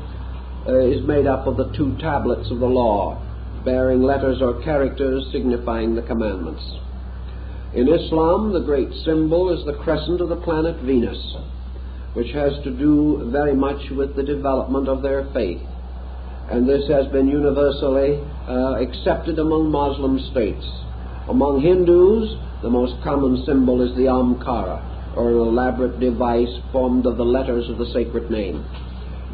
is made up of the 2 tablets of the law, bearing letters or characters signifying the commandments. In Islam, the great symbol is the crescent of the planet Venus, which has to do very much with the development of their faith. And this has been universally accepted among Muslim states. Among Hindus, the most common symbol is the Omkara, or an elaborate device formed of the letters of the sacred name.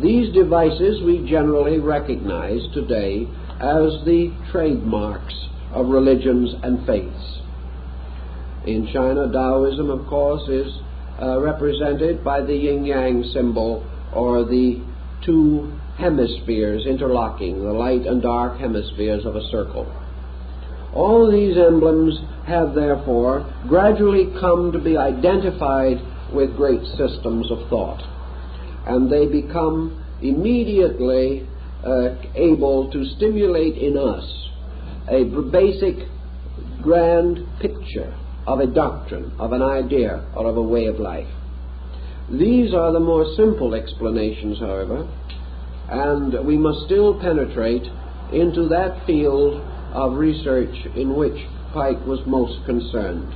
These devices we generally recognize today as the trademarks of religions and faiths. In China, Taoism, of course, is represented by the yin-yang symbol, or the two hemispheres interlocking, the light and dark hemispheres of a circle. All these emblems have therefore gradually come to be identified with great systems of thought, and they become immediately able to stimulate in us a basic grand picture of a doctrine, of an idea, or of a way of life. These are the more simple explanations, however, and we must still penetrate into that field of research in which Pike was most concerned.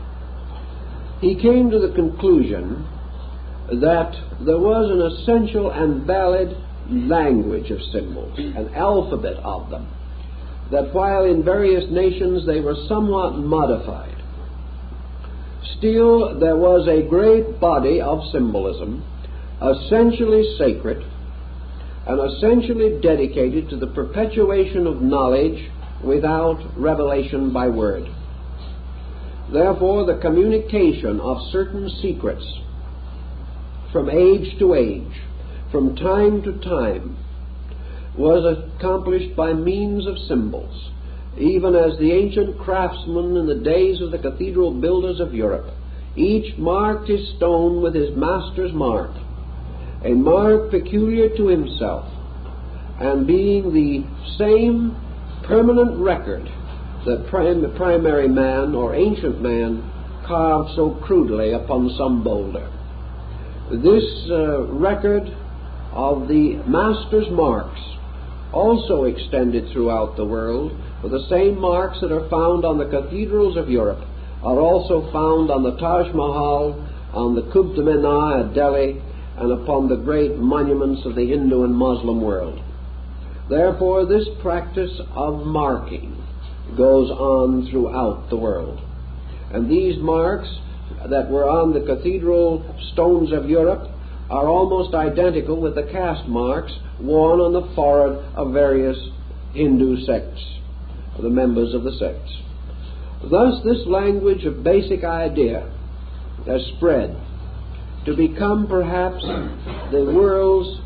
He came to the conclusion that there was an essential and valid language of symbols, an alphabet of them, that while in various nations they were somewhat modified, still there was a great body of symbolism, essentially sacred and essentially dedicated to the perpetuation of knowledge without revelation by word. Therefore, the communication of certain secrets from age to age, from time to time, was accomplished by means of symbols, even as the ancient craftsmen in the days of the cathedral builders of Europe each marked his stone with his master's mark, a mark peculiar to himself, and being the same permanent record that the primary man or ancient man carved so crudely upon some boulder. This record of the master's marks also extended throughout the world, for the same marks that are found on the cathedrals of Europe are also found on the Taj Mahal, on the Qutb Minar at Delhi, and upon the great monuments of the Hindu and Muslim world. Therefore, this practice of marking goes on throughout the world. And these marks that were on the cathedral stones of Europe are almost identical with the caste marks worn on the forehead of various Hindu sects, the members of the sects. Thus, this language of basic idea has spread to become perhaps the world's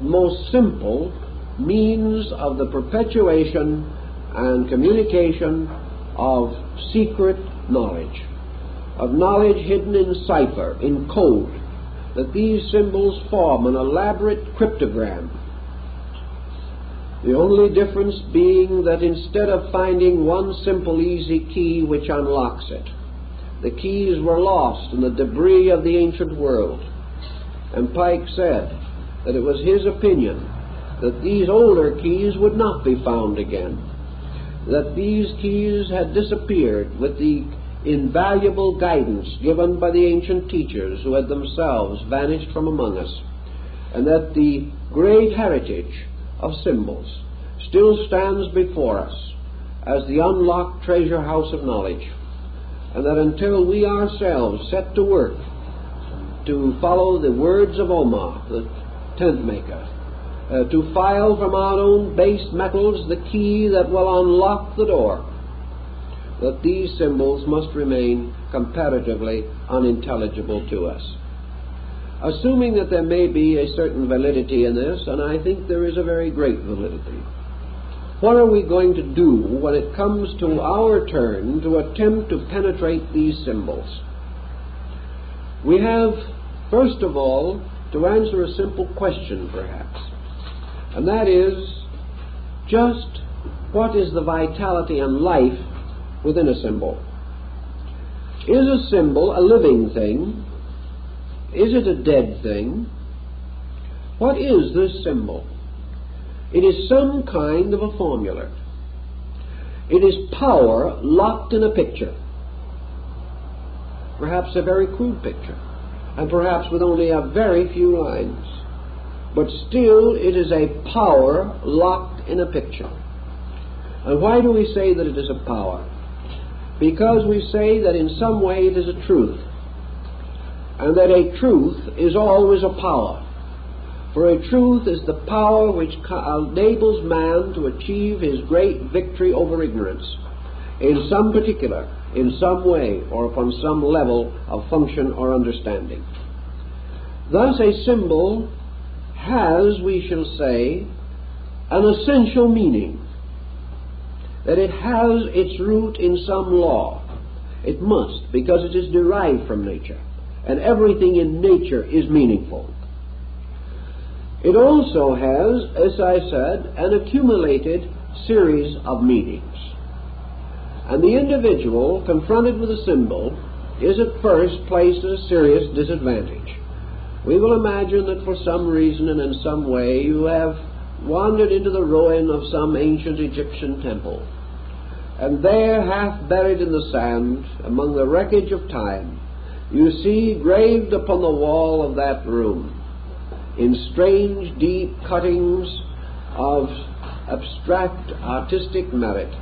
most simple means of the perpetuation and communication of secret knowledge, of knowledge hidden in cipher, in code, that these symbols form an elaborate cryptogram. The only difference being that instead of finding one simple easy key which unlocks it, the keys were lost in the debris of the ancient world. And Pike said that it was his opinion that these older keys would not be found again, that these keys had disappeared with the invaluable guidance given by the ancient teachers who had themselves vanished from among us, and that the great heritage of symbols still stands before us as the unlocked treasure house of knowledge, and that until we ourselves set to work to follow the words of Omar, the tent maker, to file from our own base metals the key that will unlock the door, that these symbols must remain comparatively unintelligible to us. Assuming that there may be a certain validity in this, and I think there is a very great validity, what are we going to do when it comes to our turn to attempt to penetrate these symbols? We have, first of all, to answer a simple question, perhaps, and that is, just what is the vitality and life within a symbol? Is a symbol a living thing? Is it a dead thing? What is this symbol? It is some kind of a formula. It is power locked in a picture. perhaps a very crude picture, and perhaps with only a very few lines. But still it is a power locked in a picture. And why do we say that it is a power? Because we say that in some way it is a truth, and that a truth is always a power. For a truth is the power which enables man to achieve his great victory over ignorance in some particular, in some way, or upon some level of function or understanding. Thus a symbol has, we shall say, an essential meaning, that it has its root in some law. It must, because it is derived from nature, and everything in nature is meaningful. It also has, as I said, an accumulated series of meanings. And the individual confronted with a symbol is at first placed at a serious disadvantage. We will imagine that for some reason and in some way you have wandered into the ruin of some ancient Egyptian temple, and there, half buried in the sand, among the wreckage of time, you see graved upon the wall of that room, in strange, deep cuttings of abstract artistic merit,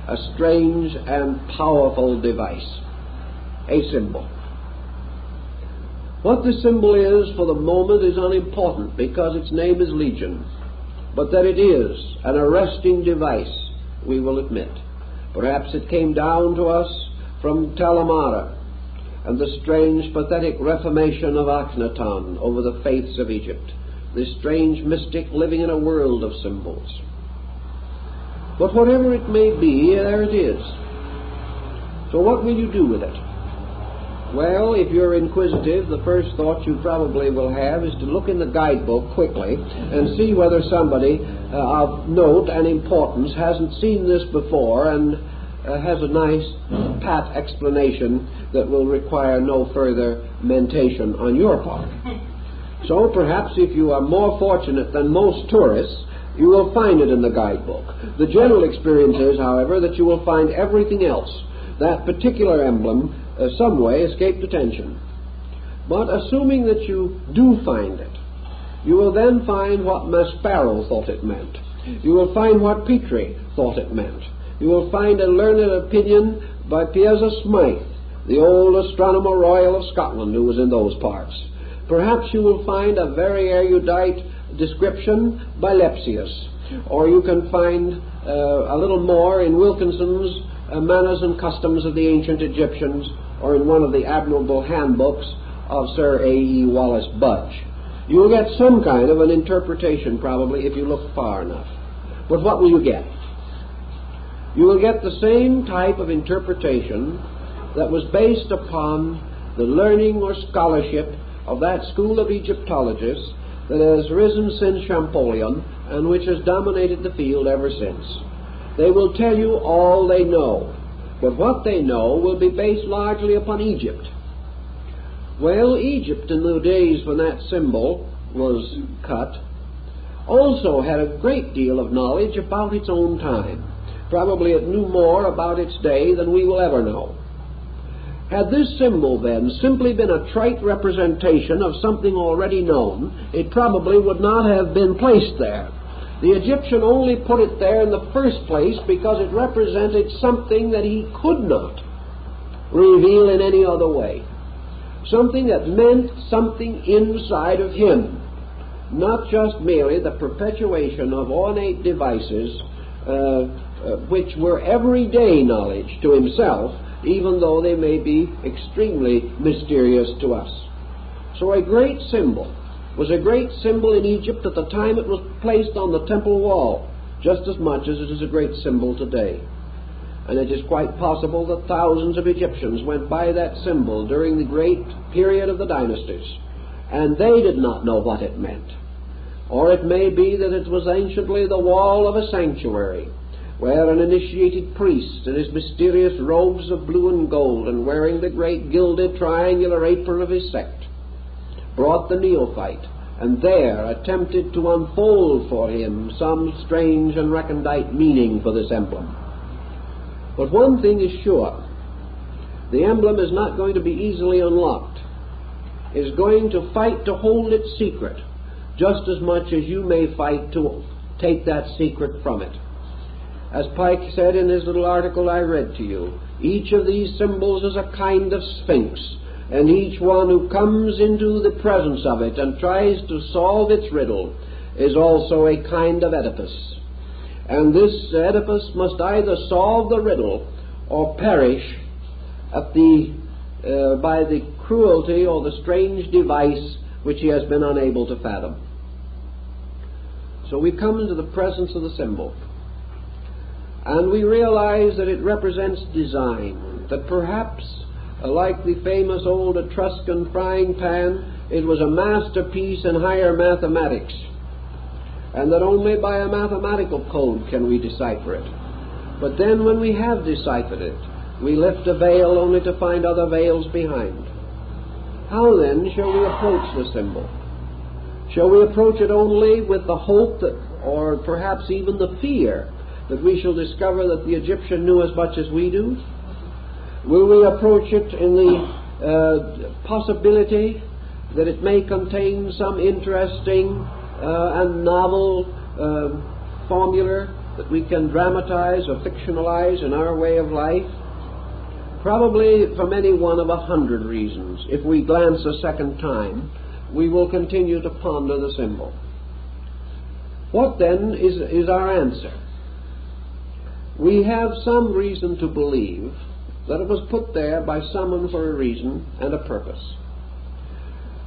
a strange and powerful device, a symbol. What the symbol is for the moment is unimportant, because its name is Legion, but that it is an arresting device, we will admit. Perhaps it came down to us from Talamara and the strange, pathetic reformation of Akhenaton over the faiths of Egypt, this strange mystic living in a world of symbols. But whatever it may be, there it is. So what will you do with it? Well, if you're inquisitive, the first thought you probably will have is to look in the guidebook quickly and see whether somebody of note and importance hasn't seen this before and has a nice pat explanation that will require no further mentation on your part. So perhaps if you are more fortunate than most tourists, you will find it in the guidebook. The general experience is, however, that you will find everything else. That particular emblem some way escaped attention. But assuming that you do find it, you will then find what Maspero thought it meant. You will find what Petrie thought it meant. You will find a learned opinion by Piazza Smythe, the old Astronomer Royal of Scotland, who was in those parts. Perhaps you will find a very erudite description by Lepsius, or you can find a little more in Wilkinson's Manners and Customs of the Ancient Egyptians, or in one of the admirable handbooks of Sir A.E. Wallace Budge. You will get some kind of an interpretation, probably, if you look far enough. But what will you get? You will get the same type of interpretation that was based upon the learning or scholarship of that school of Egyptologists that has risen since Champollion and which has dominated the field ever since. They will tell you all they know, but what they know will be based largely upon Egypt. Well, Egypt in the days when that symbol was cut also had a great deal of knowledge about its own time. Probably it knew more about its day than we will ever know. Had this symbol then simply been a trite representation of something already known, it probably would not have been placed there. The Egyptian only put it there in the first place because it represented something that he could not reveal in any other way. Something that meant something inside of him, not just merely the perpetuation of ornate devices which were everyday knowledge to himself, even though they may be extremely mysterious to us. So a great symbol was a great symbol in Egypt at the time it was placed on the temple wall, just as much as it is a great symbol today. And it is quite possible that thousands of Egyptians went by that symbol during the great period of the dynasties, and they did not know what it meant. Or it may be that it was anciently the wall of a sanctuary, where an initiated priest in his mysterious robes of blue and gold, and wearing the great gilded triangular apron of his sect, brought the neophyte, and there attempted to unfold for him some strange and recondite meaning for this emblem. But one thing is sure, The emblem is not going to be easily unlocked. It's going to fight to hold its secret just as much as you may fight to take that secret from it. As Pike said in his little article I read to you, each of these symbols is a kind of sphinx, and each one who comes into the presence of it and tries to solve its riddle is also a kind of Oedipus. And this Oedipus must either solve the riddle or perish at by the cruelty or the strange device which he has been unable to fathom. So we come into the presence of the symbol, and we realize that it represents design, that perhaps, like the famous old Etruscan frying pan, it was a masterpiece in higher mathematics, and that only by a mathematical code can we decipher it. But then when we have deciphered it, we lift a veil only to find other veils behind. How then shall we approach the symbol? Shall we approach it only with the hope that, or perhaps even the fear, that we shall discover that the Egyptian knew as much as we do? Will we approach it in the possibility that it may contain some interesting and novel formula that we can dramatize or fictionalize in our way of life? Probably from any one of 100 reasons. If we glance a second time, we will continue to ponder the symbol. What then is our answer? We have some reason to believe that it was put there by someone for a reason and a purpose.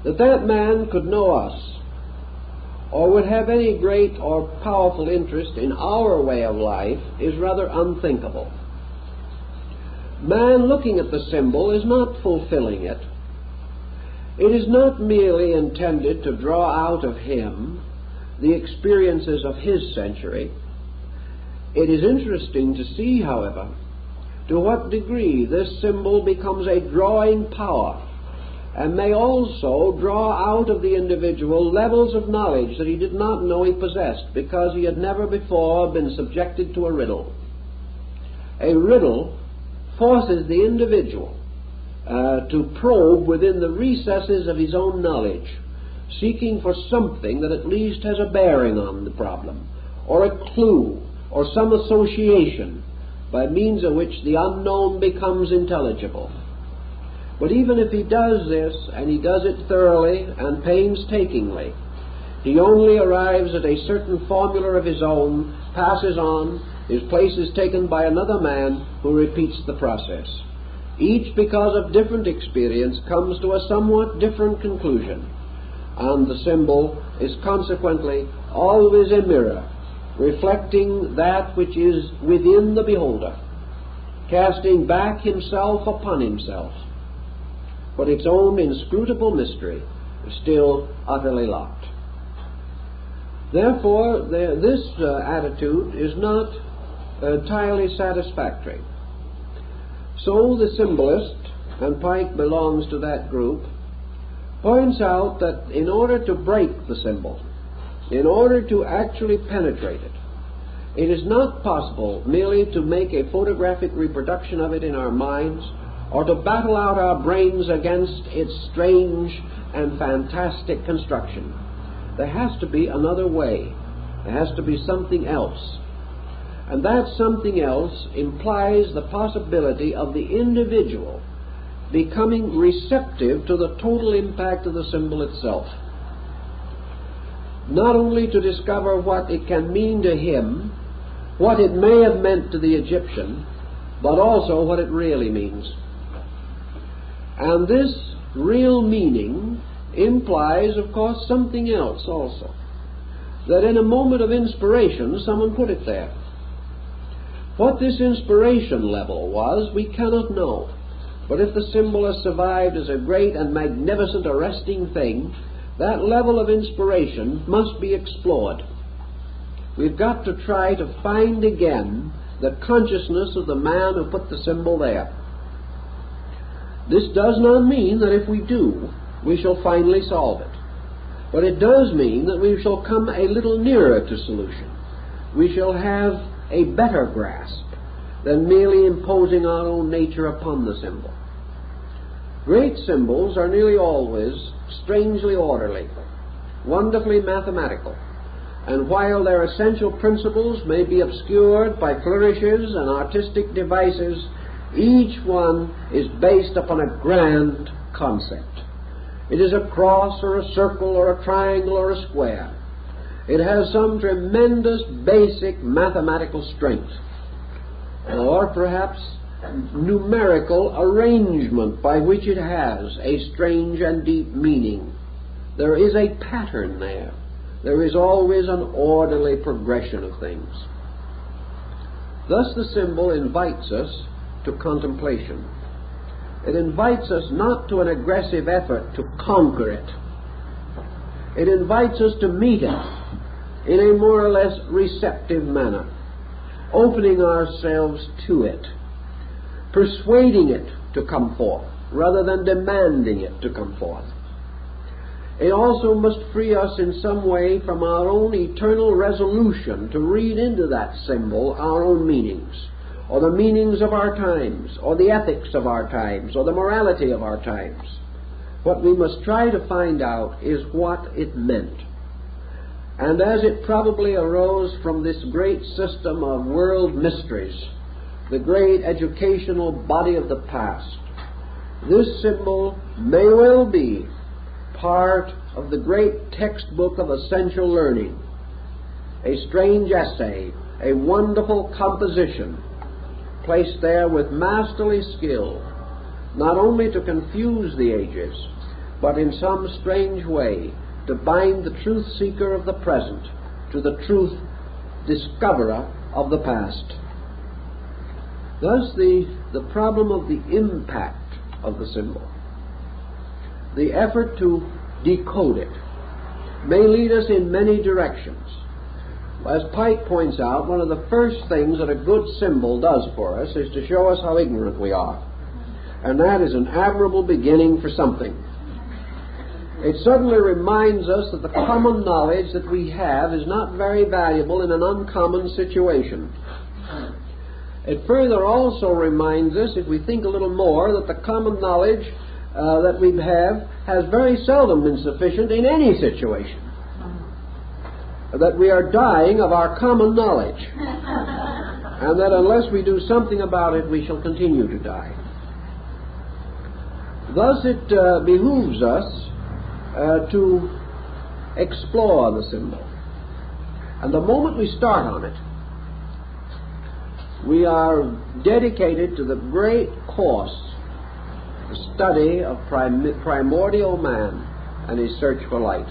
That man could know us, or would have any great or powerful interest in our way of life, is rather unthinkable. Man looking at the symbol is not fulfilling it. It is not merely intended to draw out of him the experiences of his century. It is interesting to see, however, to what degree this symbol becomes a drawing power, and may also draw out of the individual levels of knowledge that he did not know he possessed, because he had never before been subjected to a riddle. A riddle forces the individual to probe within the recesses of his own knowledge, seeking for something that at least has a bearing on the problem, or a clue, or some association by means of which the unknown becomes intelligible. But even if he does this, and he does it thoroughly and painstakingly, he only arrives at a certain formula of his own, passes on, his place is taken by another man who repeats the process. Each, because of different experience, comes to a somewhat different conclusion, and the symbol is consequently always a mirror, reflecting that which is within the beholder, casting back himself upon himself. But its own inscrutable mystery is still utterly locked. Therefore, this attitude is not entirely satisfactory. So the symbolist, and Pike belongs to that group, points out that in order to break the symbol, in order to actually penetrate it, it is not possible merely to make a photographic reproduction of it in our minds, or to battle out our brains against its strange and fantastic construction. There has to be another way. There has to be something else. And that something else implies the possibility of the individual becoming receptive to the total impact of the symbol itself. Not only to discover what it can mean to him, what it may have meant to the Egyptian, but also what it really means. And this real meaning implies, of course, something else also. That in a moment of inspiration, someone put it there. What this inspiration level was, we cannot know. But if the symbol has survived as a great and magnificent arresting thing, that level of inspiration must be explored. We've got to try to find again the consciousness of the man who put the symbol there. This does not mean that if we do, we shall finally solve it. But it does mean that we shall come a little nearer to solution. We shall have a better grasp than merely imposing our own nature upon the symbol. Great symbols are nearly always strangely orderly, wonderfully mathematical, and while their essential principles may be obscured by flourishes and artistic devices, each one is based upon a grand concept. It is a cross or a circle or a triangle or a square. It has some tremendous basic mathematical strength, or perhaps numerical arrangement by which it has a strange and deep meaning. There is a pattern there. There is always an orderly progression of things. Thus the symbol invites us to contemplation. It invites us not to an aggressive effort to conquer it. It invites us to meet it in a more or less receptive manner, opening ourselves to it, persuading it to come forth rather than demanding it to come forth. It also must free us in some way from our own eternal resolution to read into that symbol our own meanings, or the meanings of our times, or the ethics of our times, or the morality of our times. What we must try to find out is what it meant. And as it probably arose from this great system of world mysteries, the great educational body of the past, this symbol may well be part of the great textbook of essential learning, a strange essay, a wonderful composition, placed there with masterly skill, not only to confuse the ages, but in some strange way to bind the truth seeker of the present to the truth discoverer of the past. Thus the problem of the impact of the symbol, the effort to decode it, may lead us in many directions. As Pike points out, one of the first things that a good symbol does for us is to show us how ignorant we are. And that is an admirable beginning for something. It suddenly reminds us that the common knowledge that we have is not very valuable in an uncommon situation. It further also reminds us, if we think a little more, that the common knowledge that we have has very seldom been sufficient in any situation. That we are dying of our common knowledge, and that unless we do something about it, we shall continue to die. Thus it behooves us to explore the symbol. And the moment we start on it, we are dedicated to the great course, the study of primordial man and his search for light.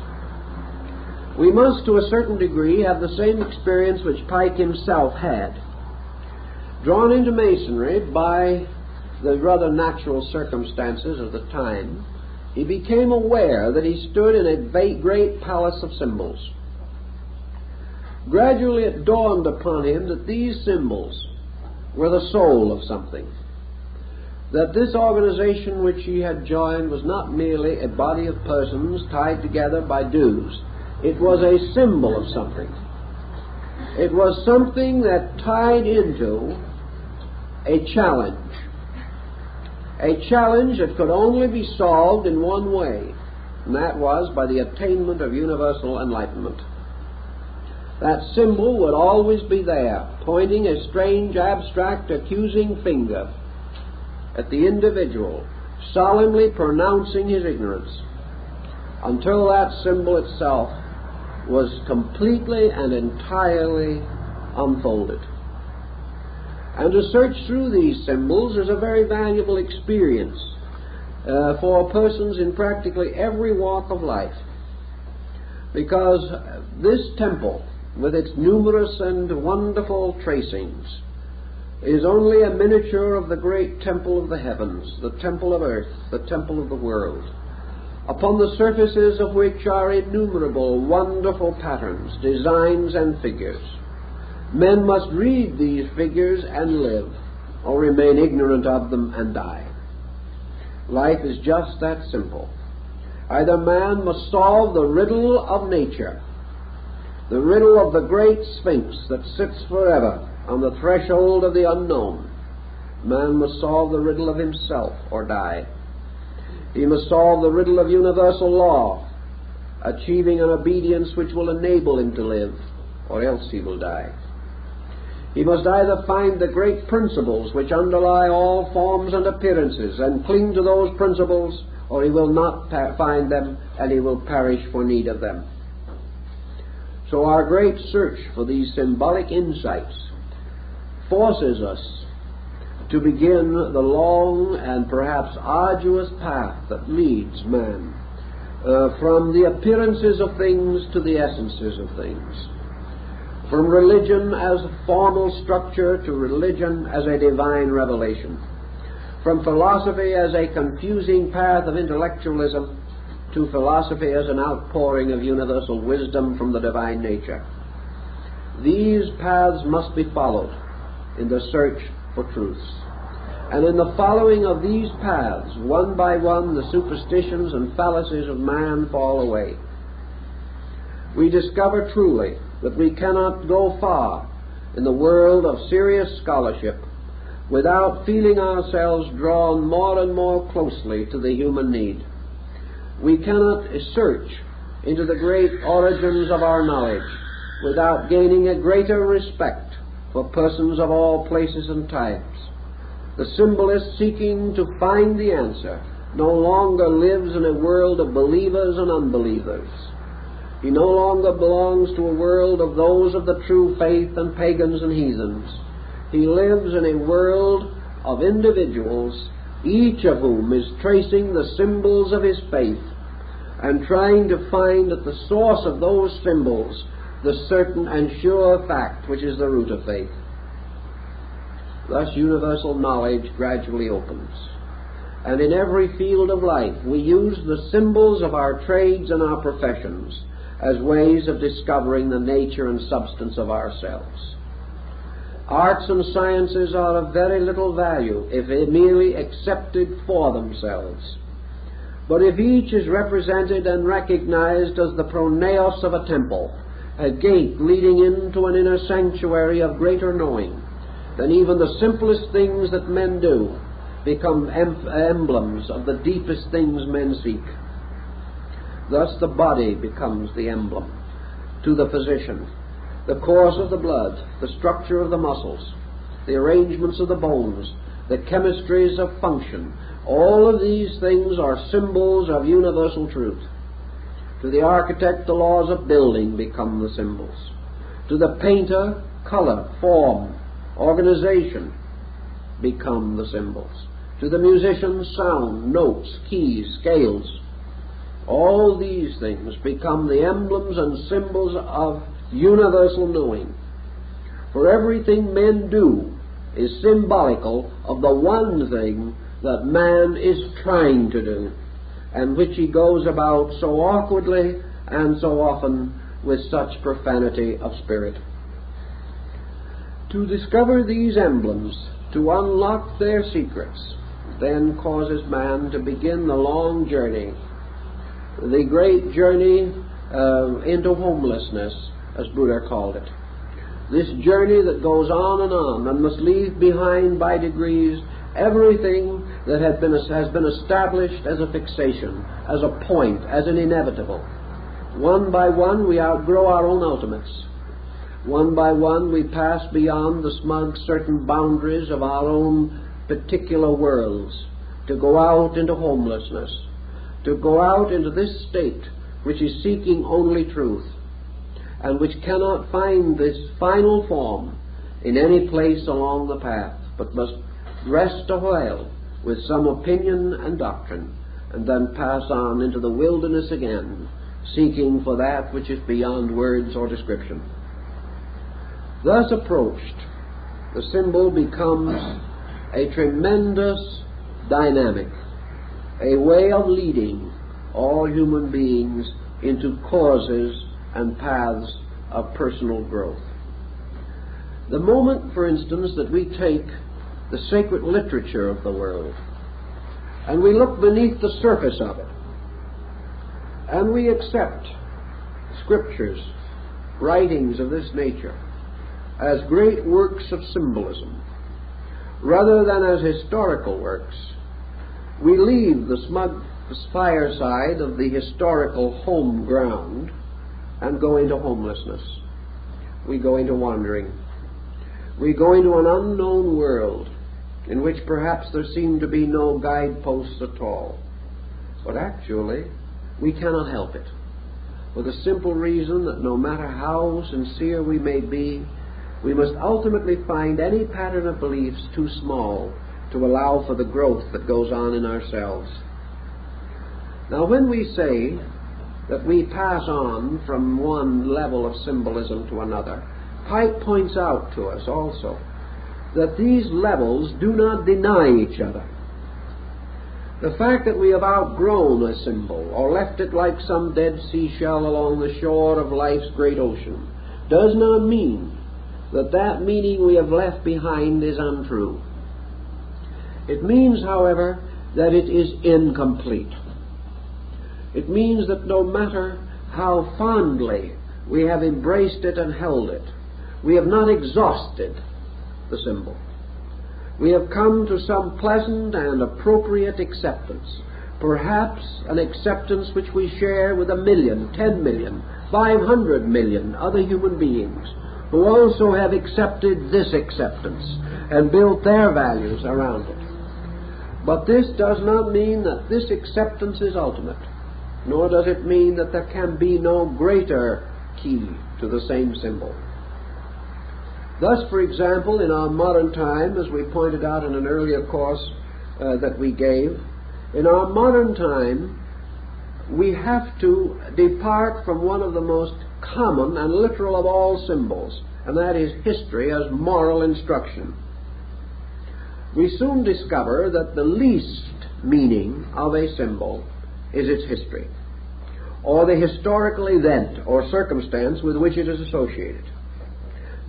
We must, to a certain degree, have the same experience which Pike himself had. Drawn into Masonry by the rather natural circumstances of the time, he became aware that he stood in a great palace of symbols. Gradually it dawned upon him that these symbols were the soul of something, that this organization which he had joined was not merely a body of persons tied together by dues. It was a symbol of something. It was something that tied into a challenge that could only be solved in one way, and that was by the attainment of universal enlightenment. That symbol would always be there, pointing a strange, abstract, accusing finger at the individual, solemnly pronouncing his ignorance, until that symbol itself was completely and entirely unfolded. And to search through these symbols is a very valuable experience for persons in practically every walk of life, because this temple, with its numerous and wonderful tracings, is only a miniature of the great temple of the heavens, the temple of earth, the temple of the world, upon the surfaces of which are innumerable wonderful patterns, designs, and figures. Men must read these figures and live, or remain ignorant of them and die. Life is just that simple. Either man must solve the riddle of nature, the riddle of the great Sphinx that sits forever on the threshold of the unknown. Man must solve the riddle of himself or die. He must solve the riddle of universal law, achieving an obedience which will enable him to live, or else he will die. He must either find the great principles which underlie all forms and appearances and cling to those principles, or he will not find them and he will perish for need of them. So our great search for these symbolic insights forces us to begin the long and perhaps arduous path that leads man from the appearances of things to the essences of things, from religion as a formal structure to religion as a divine revelation, from philosophy as a confusing path of intellectualism to philosophy as an outpouring of universal wisdom from the divine nature. These paths must be followed in the search for truths. And in the following of these paths, one by one, the superstitions and fallacies of man fall away. We discover truly that we cannot go far in the world of serious scholarship without feeling ourselves drawn more and more closely to the human need. We cannot search into the great origins of our knowledge without gaining a greater respect for persons of all places and times. The symbolist, seeking to find the answer, no longer lives in a world of believers and unbelievers. He no longer belongs to a world of those of the true faith and pagans and heathens. He lives in a world of individuals, each of whom is tracing the symbols of his faith and trying to find at the source of those symbols the certain and sure fact which is the root of faith. Thus universal knowledge gradually opens. And in every field of life we use the symbols of our trades and our professions as ways of discovering the nature and substance of ourselves. Arts and sciences are of very little value if merely accepted for themselves. But if each is represented and recognized as the pronaos of a temple, a gate leading into an inner sanctuary of greater knowing, then even the simplest things that men do become emblems of the deepest things men seek. Thus the body becomes the emblem to the physician. The course of the blood, the structure of the muscles, the arrangements of the bones, the chemistries of function, all of these things are symbols of universal truth. To the architect, the laws of building become the symbols. To the painter, color, form, organization become the symbols. To the musician, sound, notes, keys, scales. All these things become the emblems and symbols of universal knowing. For everything men do is symbolical of the one thing that man is trying to do, and which he goes about so awkwardly and so often with such profanity of spirit. To discover these emblems, to unlock their secrets, then causes man to begin the long journey, the great journey into homelessness, as Buddha called it. This journey that goes on and must leave behind by degrees everything that has been established as a fixation, as a point, as an inevitable. One by one we outgrow our own ultimates. One by one we pass beyond the smug certain boundaries of our own particular worlds, to go out into homelessness, to go out into this state which is seeking only truth, and which cannot find this final form in any place along the path, but must rest a while with some opinion and doctrine, and then pass on into the wilderness again, seeking for that which is beyond words or description. Thus approached, the symbol becomes a tremendous dynamic, a way of leading all human beings into causes and paths of personal growth. The moment, for instance, that we take the sacred literature of the world and we look beneath the surface of it and we accept scriptures, writings of this nature, as great works of symbolism rather than as historical works, we leave the smug fireside of the historical home ground and go into homelessness. We go into wandering. We go into an unknown world in which perhaps there seem to be no guideposts at all. But actually, we cannot help it, for the simple reason that no matter how sincere we may be, we must ultimately find any pattern of beliefs too small to allow for the growth that goes on in ourselves. Now, when we say that we pass on from one level of symbolism to another, Pike points out to us also that these levels do not deny each other. The fact that we have outgrown a symbol or left it like some dead seashell along the shore of life's great ocean does not mean that that meaning we have left behind is untrue. It means, however, that it is incomplete. It means that no matter how fondly we have embraced it and held it, we have not exhausted the symbol. We have come to some pleasant and appropriate acceptance, perhaps an acceptance which we share with 1 million, 10 million, 500 million other human beings who also have accepted this acceptance and built their values around it. But this does not mean that this acceptance is ultimate, nor does it mean that there can be no greater key to the same symbol. Thus, for example, in our modern time, as we pointed out in an earlier course that we gave, in our modern time, we have to depart from one of the most common and literal of all symbols, and that is history as moral instruction. We soon discover that the least meaning of a symbol is its history, or the historical event or circumstance with which it is associated.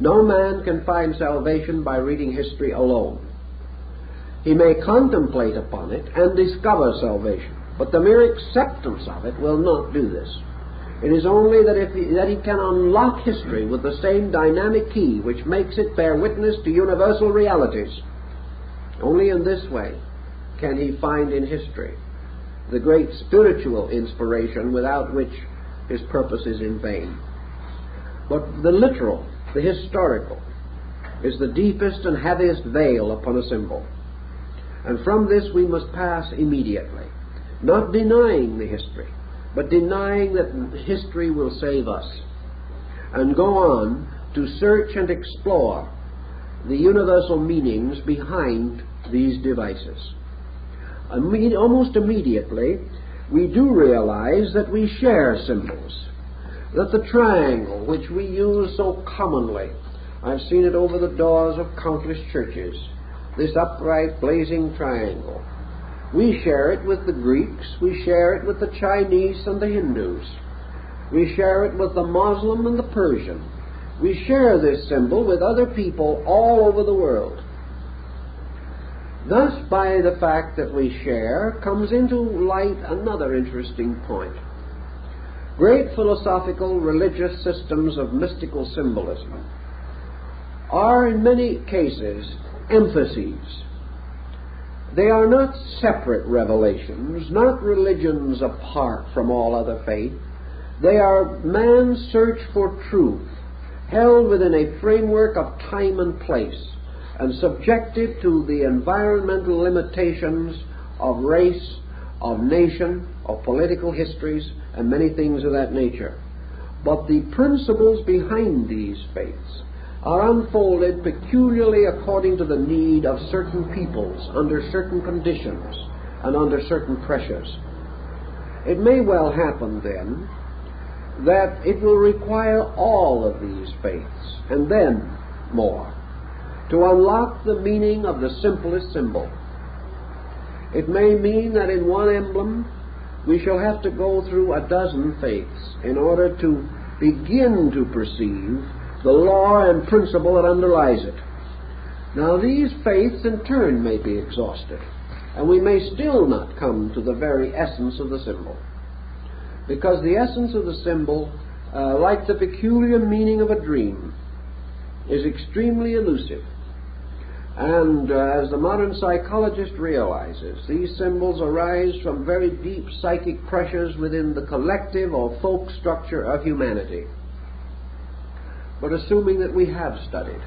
No man can find salvation by reading history alone. He may contemplate upon it and discover salvation, but the mere acceptance of it will not do this. It is only that he can unlock history with the same dynamic key which makes it bear witness to universal realities. Only in this way can he find in history the great spiritual inspiration without which his purpose is in vain. But the literal, the historical, is the deepest and heaviest veil upon a symbol. And from this we must pass immediately, not denying the history, but denying that history will save us, and go on to search and explore the universal meanings behind these devices. Almost immediately, we do realize that we share symbols, that the triangle, which we use so commonly, I've seen it over the doors of countless churches, this upright, blazing triangle. We share it with the Greeks, we share it with the Chinese and the Hindus, we share it with the Muslim and the Persian. We share this symbol with other people all over the world. Thus, by the fact that we share, comes into light another interesting point. Great philosophical, religious systems of mystical symbolism are in many cases emphases. They are not separate revelations, not religions apart from all other faith. They are man's search for truth, held within a framework of time and place, and subjected to the environmental limitations of race, of nation, of political histories, and many things of that nature. But the principles behind these faiths are unfolded peculiarly according to the need of certain peoples, under certain conditions, and under certain pressures. It may well happen, then, that it will require all of these faiths, and then more, to unlock the meaning of the simplest symbol. It may mean that in one emblem we shall have to go through a dozen faiths in order to begin to perceive the law and principle that underlies it. Now, these faiths in turn may be exhausted, and we may still not come to the very essence of the symbol, because the essence of the symbol, like the peculiar meaning of a dream, is extremely elusive. And as the modern psychologist realizes, these symbols arise from very deep psychic pressures within the collective or folk structure of humanity. But assuming that we have studied,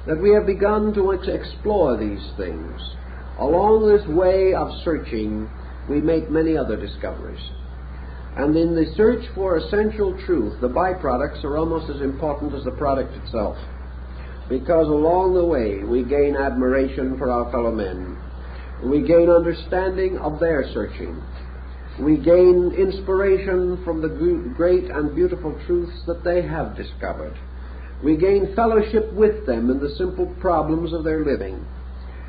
that we have begun to explore these things, along this way of searching, we make many other discoveries. And in the search for essential truth, the byproducts are almost as important as the product itself, because along the way we gain admiration for our fellow men. We gain understanding of their searching. We gain inspiration from the great and beautiful truths that they have discovered. We gain fellowship with them in the simple problems of their living.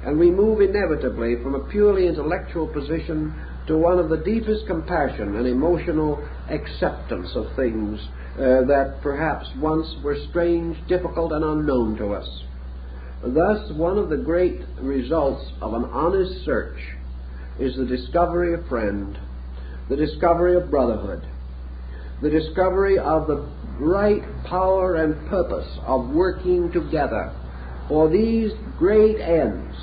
And we move inevitably from a purely intellectual position to one of the deepest compassion and emotional acceptance of things that perhaps once were strange, difficult, and unknown to us. Thus, one of the great results of an honest search is the discovery of friend, the discovery of brotherhood, the discovery of the right power and purpose of working together for these great ends,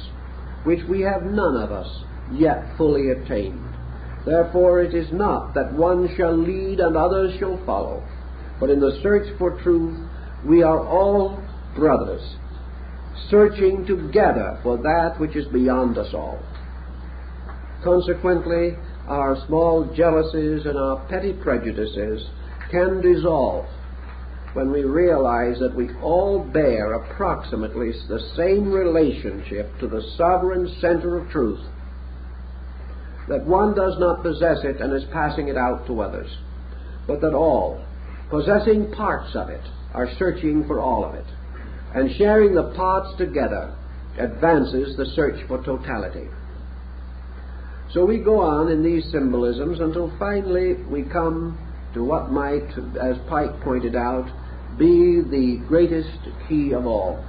which we have none of us yet fully attained. Therefore it is not that one shall lead and others shall follow, but in the search for truth we are all brothers, searching together for that which is beyond us all. Consequently, our small jealousies and our petty prejudices can dissolve when we realize that we all bear approximately the same relationship to the sovereign center of truth, that one does not possess it and is passing it out to others, but that all, possessing parts of it, are searching for all of it, and sharing the parts together advances the search for totality. So we go on in these symbolisms until finally we come to what might, as Pike pointed out, be the greatest key of all.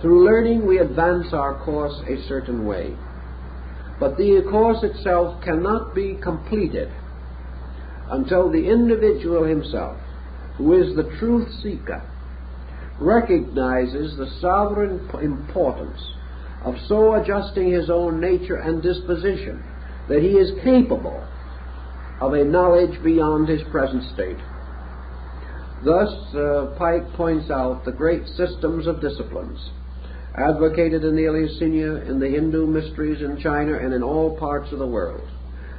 Through learning we advance our course a certain way, but the course itself cannot be completed until the individual himself, who is the truth seeker, recognizes the sovereign importance of so adjusting his own nature and disposition that he is capable of a knowledge beyond his present state. Thus, Pike points out the great systems of disciplines advocated in the Eleusinian, in the Hindu mysteries in China, and in all parts of the world.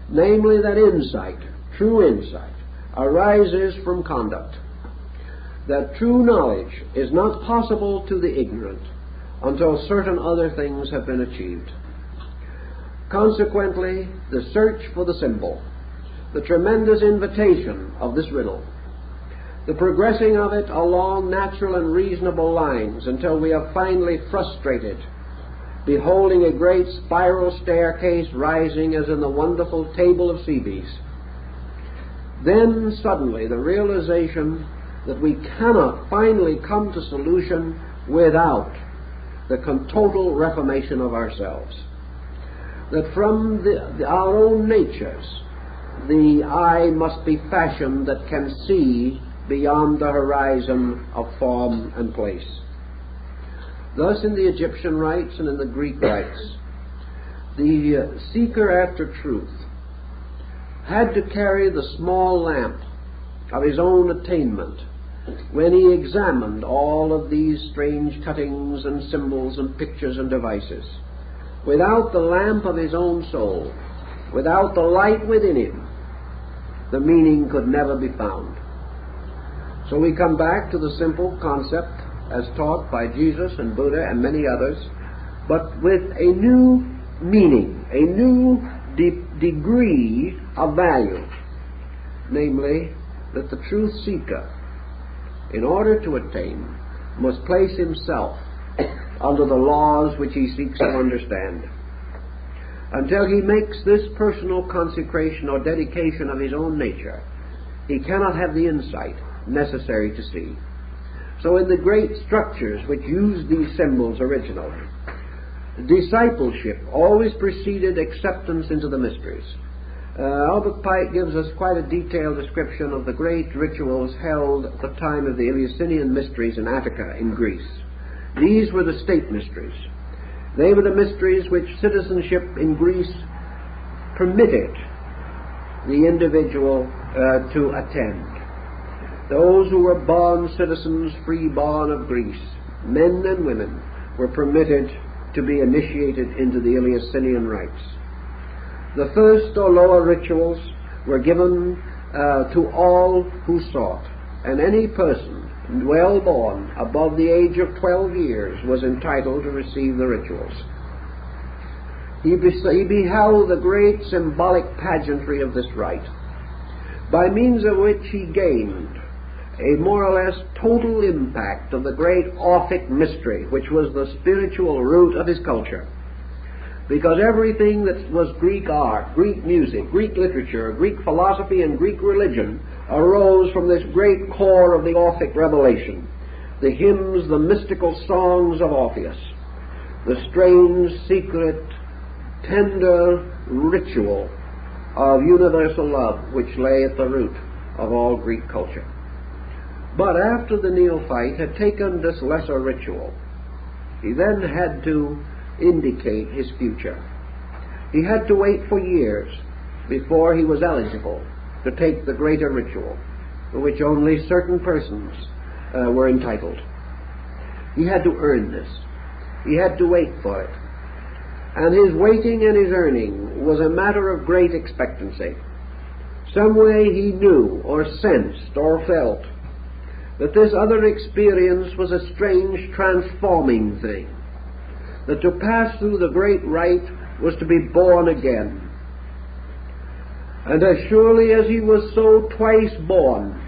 Namely, that insight, true insight, arises from conduct. That true knowledge is not possible to the ignorant until certain other things have been achieved. Consequently, the search for the symbol, the tremendous invitation of this riddle, the progressing of it along natural and reasonable lines until we are finally frustrated, beholding a great spiral staircase rising as in the wonderful table of Cebes. Then suddenly the realization that we cannot finally come to solution without the total reformation of ourselves. That from our own natures, the eye must be fashioned that can see beyond the horizon of form and place. Thus in the Egyptian rites and in the Greek rites, the seeker after truth had to carry the small lamp of his own attainment when he examined all of these strange cuttings and symbols and pictures and devices. Without the lamp of his own soul, without the light within him, the meaning could never be found. So we come back to the simple concept as taught by Jesus and Buddha and many others, but with a new meaning, a new degree of value, namely that the truth seeker, in order to attain, must place himself under the laws which he seeks to understand. Until he makes this personal consecration or dedication of his own nature, he cannot have the insight necessary to see. So in the great structures which use these symbols originally, discipleship always preceded acceptance into the mysteries. Albert Pike gives us quite a detailed description of the great rituals held at the time of the Eleusinian mysteries in Attica in Greece. These were the state mysteries. They were the mysteries which citizenship in Greece permitted the individual to attend. Those who were born citizens, free-born of Greece, men and women, were permitted to be initiated into the Eleusinian rites. The first or lower rituals were given to all who sought, and any person well born above the age of 12 years was entitled to receive the rituals. He beheld the great symbolic pageantry of this rite, by means of which he gained a more or less total impact of the great Orphic mystery, which was the spiritual root of his culture. Because everything that was Greek art, Greek music, Greek literature, Greek philosophy, and Greek religion arose from this great core of the Orphic revelation. The hymns, the mystical songs of Orpheus, the strange, secret, tender ritual of universal love which lay at the root of all Greek culture. But after the neophyte had taken this lesser ritual, he then had to indicate his future. He had to wait for years before he was eligible to take the greater ritual, for which only certain persons were entitled. He had to earn this. He had to wait for it. And his waiting and his earning was a matter of great expectancy. Some way he knew or sensed or felt that this other experience was a strange, transforming thing, that to pass through the great rite was to be born again. And as surely as he was so twice born,